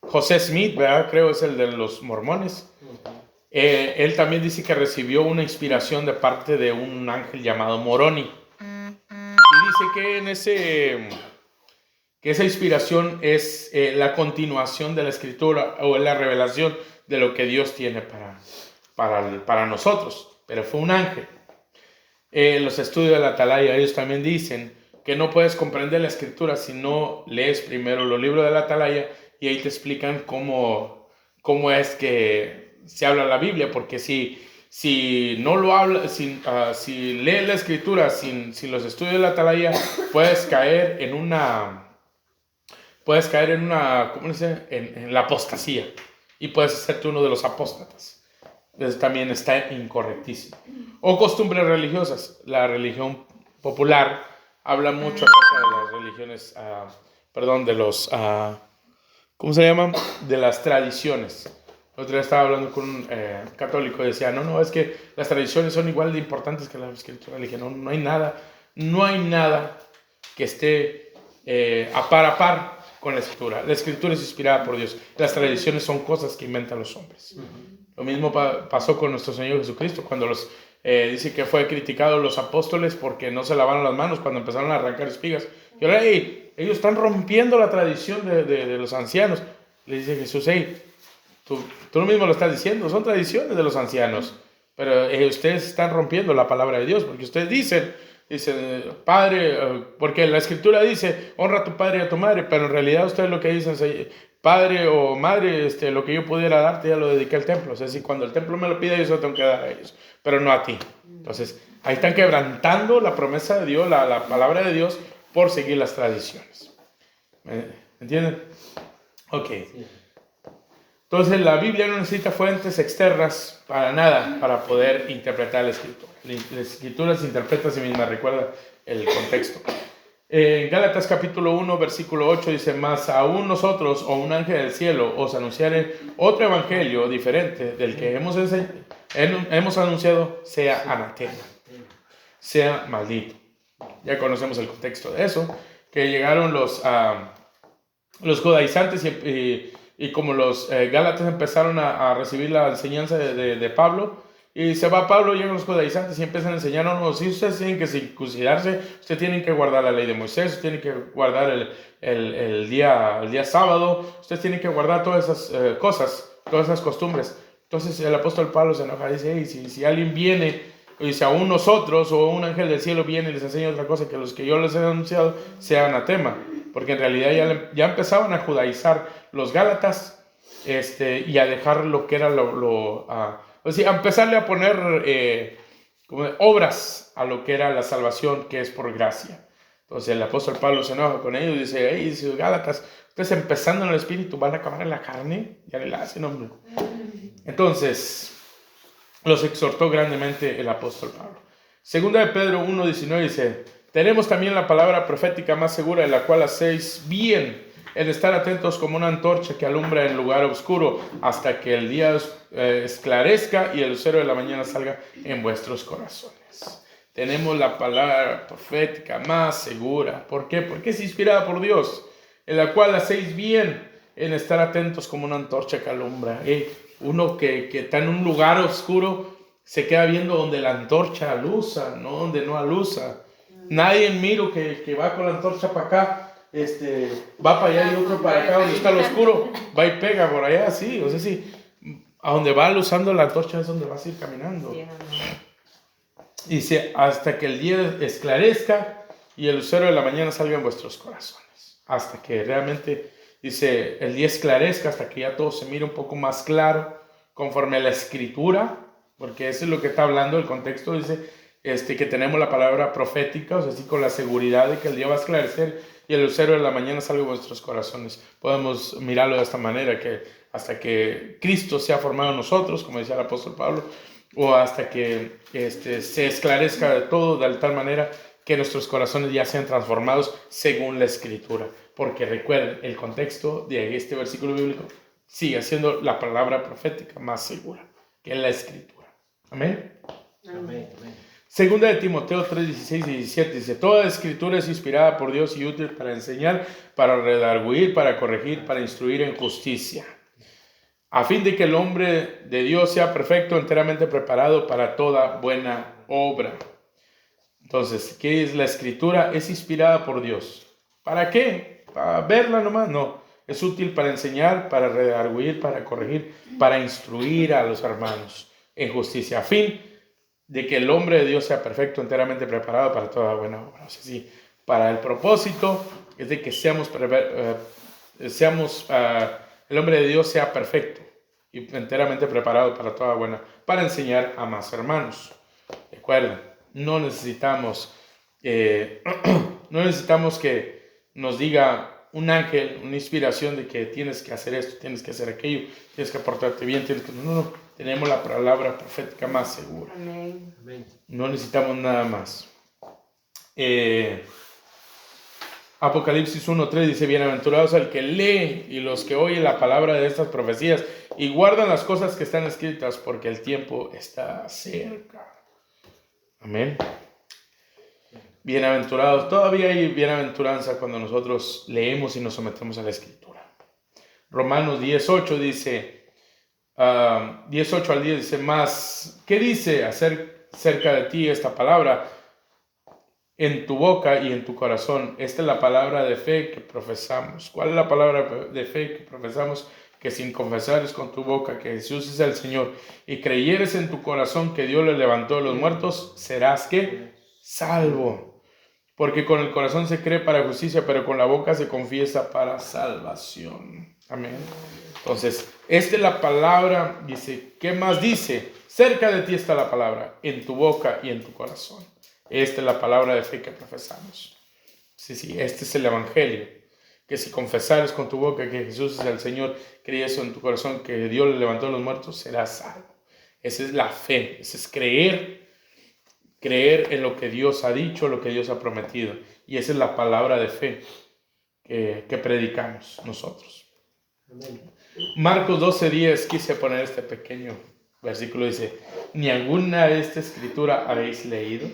José Smith, ¿verdad? Creo es el de los mormones. Él también dice que recibió una inspiración de parte de un ángel llamado Moroni. Y dice que esa inspiración es la continuación de la escritura o la revelación de lo que Dios tiene para nosotros. Pero fue un ángel. Los estudios de la Atalaya, ellos también dicen que no puedes comprender la escritura si no lees primero los libros de la Atalaya, y ahí te explican cómo es que se habla la Biblia, porque si no lo habla, si lees la escritura sin los estudios de la Atalaya, puedes caer en una, ¿cómo dice? En la apostasía, y puedes hacerte uno de los apóstatas. Eso también está incorrectísimo. O costumbres religiosas. La religión popular habla mucho acerca de las religiones, de los, ¿cómo se llaman? De las tradiciones. El otro día estaba hablando con un católico y decía, no, es que las tradiciones son igual de importantes que la escritura. Le dije, no hay nada que esté a par con la Escritura. La Escritura es inspirada por Dios. Las tradiciones son cosas que inventan los hombres. Lo mismo pasó con nuestro Señor Jesucristo cuando dice que fue criticado los apóstoles porque no se lavaron las manos cuando empezaron a arrancar espigas. Y ahora, ellos están rompiendo la tradición de los ancianos. Le dice Jesús, tú lo mismo lo estás diciendo, son tradiciones de los ancianos, pero ustedes están rompiendo la palabra de Dios, porque ustedes dicen, padre, porque la Escritura dice, honra a tu padre y a tu madre, pero en realidad ustedes lo que dicen es, padre o madre, lo que yo pudiera darte ya lo dediqué al templo. O sea, si cuando el templo me lo pide, yo se lo tengo que dar a ellos, pero no a ti. Entonces, ahí están quebrantando la promesa de Dios, la palabra de Dios, por seguir las tradiciones. ¿Entienden? Ok. Entonces, la Biblia no necesita fuentes externas para nada para poder interpretar la Escritura. La Escritura se interpreta a sí misma, recuerda el contexto. En Gálatas capítulo 1, versículo 8 dice, mas aún nosotros o un ángel del cielo os anunciare otro evangelio diferente del que hemos anunciado, sea anatema, sea maldito. Ya conocemos el contexto de eso, que llegaron los judaizantes y como los gálatas empezaron a recibir la enseñanza de Pablo, y se va Pablo, llegan los judaizantes y empiezan a enseñar, no, si ustedes tienen que circuncidarse, ustedes tienen que guardar la ley de Moisés, ustedes tienen que guardar el día sábado, ustedes tienen que guardar todas esas cosas, todas esas costumbres. Entonces el apóstol Pablo se enoja y dice, si alguien viene, y dice, aún nosotros o un ángel del cielo viene y les enseña otra cosa que los que yo les he anunciado, sea anatema. Porque en realidad ya empezaban a judaizar los gálatas y a dejar lo que era a empezarle a poner como obras a lo que era la salvación, que es por gracia. Entonces el apóstol Pablo se enoja con ellos y dice, gálatas, ustedes empezando en el espíritu van a acabar en la carne. Ya le hacen, hombre. Entonces los exhortó grandemente el apóstol Pablo. Segunda de Pedro 1:19 dice, tenemos también la palabra profética más segura, en la cual hacéis bien en estar atentos como una antorcha que alumbra en lugar oscuro hasta que el día esclarezca y el lucero de la mañana salga en vuestros corazones. Tenemos la palabra profética más segura. ¿Por qué? Porque es inspirada por Dios, en la cual hacéis bien en estar atentos como una antorcha que alumbra. Uno que está en un lugar oscuro se queda viendo donde la antorcha alusa, no donde no alusa. Nadie miro que va con la antorcha para acá, va para allá y otro para acá donde está lo oscuro, va y pega por allá, sí, o sea, sí, a donde va usando la antorcha es donde vas a ir caminando. Dice, hasta que el día esclarezca y el lucero de la mañana salga en vuestros corazones, hasta que realmente, dice, el día esclarezca, hasta que ya todo se mire un poco más claro, conforme a la Escritura, porque eso es lo que está hablando el contexto, dice, que tenemos la palabra profética, o sea, así con la seguridad de que el día va a esclarecer y el lucero de la mañana salga en vuestros corazones. Podemos mirarlo de esta manera, que hasta que Cristo sea formado en nosotros, como decía el apóstol Pablo, o hasta que se esclarezca de todo de tal manera que nuestros corazones ya sean transformados según la Escritura. Porque recuerden, el contexto de este versículo bíblico sigue siendo la palabra profética más segura, que es la Escritura. Amén. Amén, amén. Segunda de Timoteo 3:16 y 17 dice, toda escritura es inspirada por Dios y útil para enseñar, para redarguir, para corregir, para instruir en justicia, a fin de que el hombre de Dios sea perfecto, enteramente preparado para toda buena obra. Entonces, ¿qué es la escritura? Es inspirada por Dios. ¿Para qué? ¿Para verla nomás? No. Es útil para enseñar, para redarguir, para corregir, para instruir a los hermanos en justicia, a fin de que el hombre de Dios sea perfecto, enteramente preparado para toda buena obra. O sea, sí, para el propósito es de que el hombre de Dios sea perfecto y enteramente preparado para toda buena, para enseñar a más hermanos. Recuerden, no necesitamos que nos diga un ángel, una inspiración de que tienes que hacer esto, tienes que hacer aquello, tienes que portarte bien, no. Tenemos la palabra profética más segura. Amén. No necesitamos nada más. Apocalipsis 1:3 dice, bienaventurados el que lee y los que oyen la palabra de estas profecías y guardan las cosas que están escritas, porque el tiempo está cerca. Amén. Bienaventurados, todavía hay bienaventuranza cuando nosotros leemos y nos sometemos a la Escritura. Romanos 10:8 dice, 10:8 al 10 dice, más, ¿qué dice acerca de ti esta palabra? En tu boca y en tu corazón. Esta es la palabra de fe que profesamos. ¿Cuál es la palabra de fe que profesamos? Que sin confesares con tu boca que Jesús es el Señor y creyeres en tu corazón que Dios le levantó de los muertos, serás ¿qué? Salvo. Porque con el corazón se cree para justicia, pero con la boca se confiesa para salvación. Amén. Entonces, esta es la palabra, dice, ¿qué más dice? Cerca de ti está la palabra, en tu boca y en tu corazón. Esta es la palabra de fe que profesamos. Sí, este es el evangelio. Que si confesares con tu boca que Jesús es el Señor, crees en tu corazón que Dios le levantó de los muertos, serás salvo. Esa es la fe, ese es creer en lo que Dios ha dicho, lo que Dios ha prometido. Y esa es la palabra de fe que predicamos nosotros. Amén. Marcos 12:10, quise poner este pequeño versículo, dice, ¿ni alguna de esta escritura habéis leído?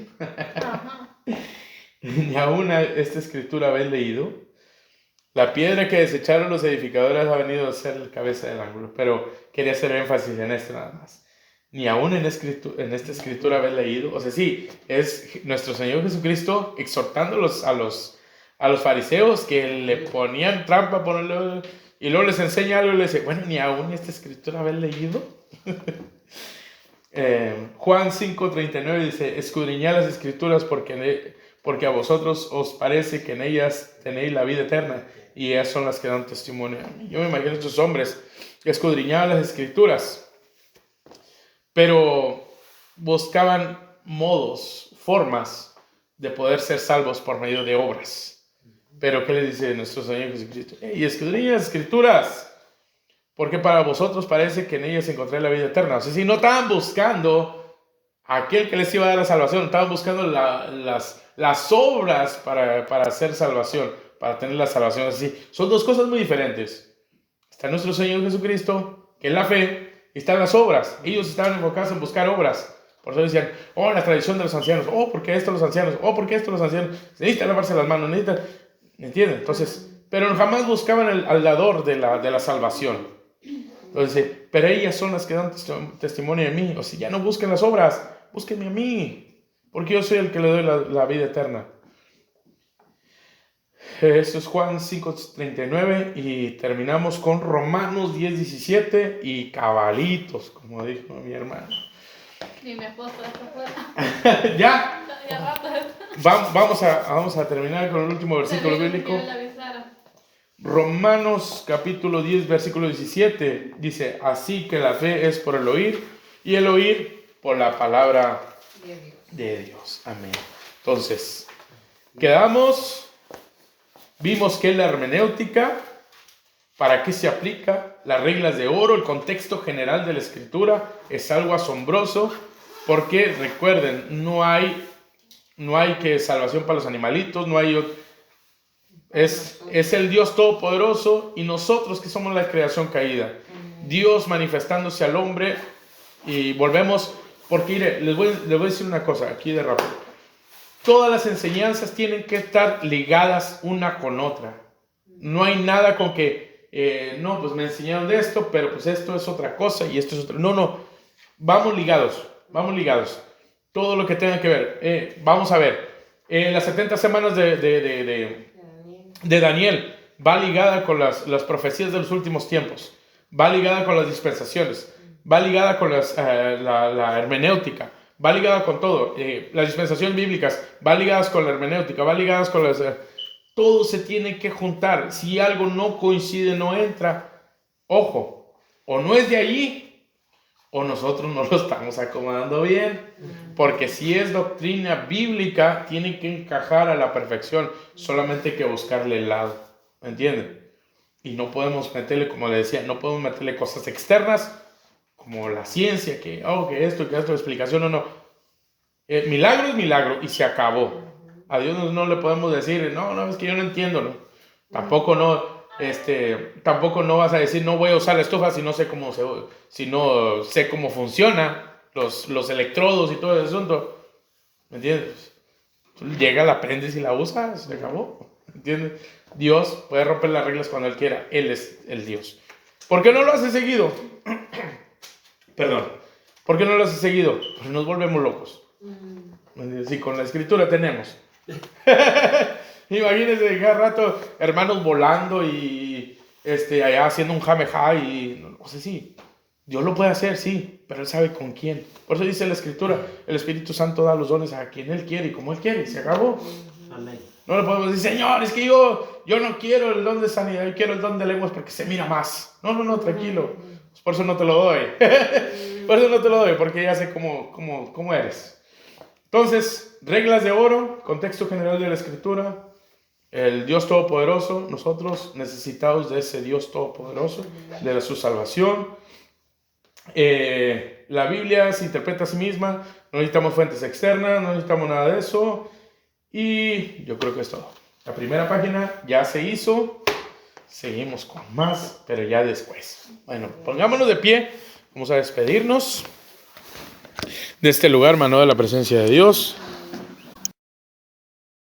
¿Ni alguna de esta escritura habéis leído? La piedra que desecharon los edificadores ha venido a ser la cabeza del ángulo, pero quería hacer énfasis en esto nada más. Ni aún en esta escritura habéis leído. O sea, sí, es nuestro Señor Jesucristo exhortándolos a los fariseos que le ponían trampa y luego les enseña algo y les dice, bueno, ni aún esta escritura habéis leído. Juan 5:39 dice, escudriñad las escrituras porque a vosotros os parece que en ellas tenéis la vida eterna y ellas son las que dan testimonio a mí. Yo me imagino a estos hombres que escudriñaban las escrituras, pero buscaban modos, formas de poder ser salvos por medio de obras. Pero ¿qué le dice nuestro Señor Jesucristo? Y escudriñad las escrituras, porque para vosotros parece que en ellas encontré la vida eterna. O sea, si no estaban buscando aquel que les iba a dar la salvación, estaban buscando las obras para hacer salvación, para tener la salvación así. Son dos cosas muy diferentes. Está nuestro Señor Jesucristo, que es la fe, y están las obras. Ellos estaban enfocados en buscar obras. Por eso decían, la tradición de los ancianos, ¿por qué esto los ancianos? ¿Por qué esto los ancianos? Necesitan lavarse las manos, ¿entienden? Entonces, pero jamás buscaban al dador de la salvación. Entonces, pero ellas son las que dan testimonio de mí. O sea, ya no busquen las obras, búsquenme a mí, porque yo soy el que le doy la vida eterna. Esto es Juan 5:39 y terminamos con Romanos 10:17 y cabalitos, como dijo mi hermano. Y mi esposo está afuera. Ya. Ya rato. Vamos a terminar con el último versículo bíblico. Romanos capítulo 10, versículo 17 dice, así que la fe es por el oír y el oír por la palabra de Dios. Amén. Entonces, vimos que es la hermenéutica, para qué se aplica, las reglas de oro, el contexto general de la escritura, es algo asombroso, porque recuerden, no hay que salvación para los animalitos, es el Dios todopoderoso y nosotros que somos la creación caída. Dios manifestándose al hombre y volvemos, porque mire, les voy a decir una cosa aquí de rápido. Todas las enseñanzas tienen que estar ligadas una con otra. No hay nada con que, pues me enseñaron de esto, pero pues esto es otra cosa y esto es otra. No, vamos ligados. Todo lo que tenga que ver. Vamos a ver, las 70 semanas de Daniel va ligada con las profecías de los últimos tiempos, va ligada con las dispensaciones, va ligada con la hermenéutica, va ligada con todo. Las dispensaciones bíblicas va ligadas con la hermenéutica, va ligadas con todo se tiene que juntar. Si algo no coincide, no entra, ojo, o no es de allí o nosotros no lo estamos acomodando bien, porque si es doctrina bíblica tiene que encajar a la perfección, solamente hay que buscarle el lado, ¿me entienden? Y no podemos meterle, como le decía, no podemos meterle cosas externas como la ciencia, que esto, explicación o no. Milagro es milagro y se acabó. A Dios no le podemos decir, no, es que yo no entiendo, ¿no? Tampoco no vas a decir, no voy a usar la estufa si no sé cómo funciona los electrodos y todo ese asunto, ¿me entiendes? Llega, la aprendes y la usas, se acabó. ¿Entiendes? Dios puede romper las reglas cuando Él quiera. Él es el Dios. ¿Por qué no lo hace seguido? Perdón. ¿Por qué no lo hace seguido? Porque nos volvemos locos. Sí, con la escritura tenemos. Imagínense cada rato hermanos volando y allá haciendo un jameja y no sé, sí. Dios lo puede hacer, sí, pero Él sabe con quién. Por eso dice la escritura, el Espíritu Santo da los dones a quien Él quiere y como Él quiere. Se acabó. Amén. No le podemos decir, Señor, es que yo no quiero el don de sanidad, yo quiero el don de lenguas porque se mira más. No, tranquilo. Pues por eso no te lo doy. Por eso no te lo doy, porque ya sé cómo eres. Entonces, reglas de oro, contexto general de la escritura, el Dios Todopoderoso, nosotros necesitados de ese Dios Todopoderoso, de su salvación. La Biblia se interpreta a sí misma, no necesitamos fuentes externas, no necesitamos nada de eso. Y yo creo que es todo. La primera página ya se hizo. Seguimos con más, pero ya después. Bueno, pongámonos de pie. Vamos a despedirnos de este lugar, mano, de la presencia de Dios.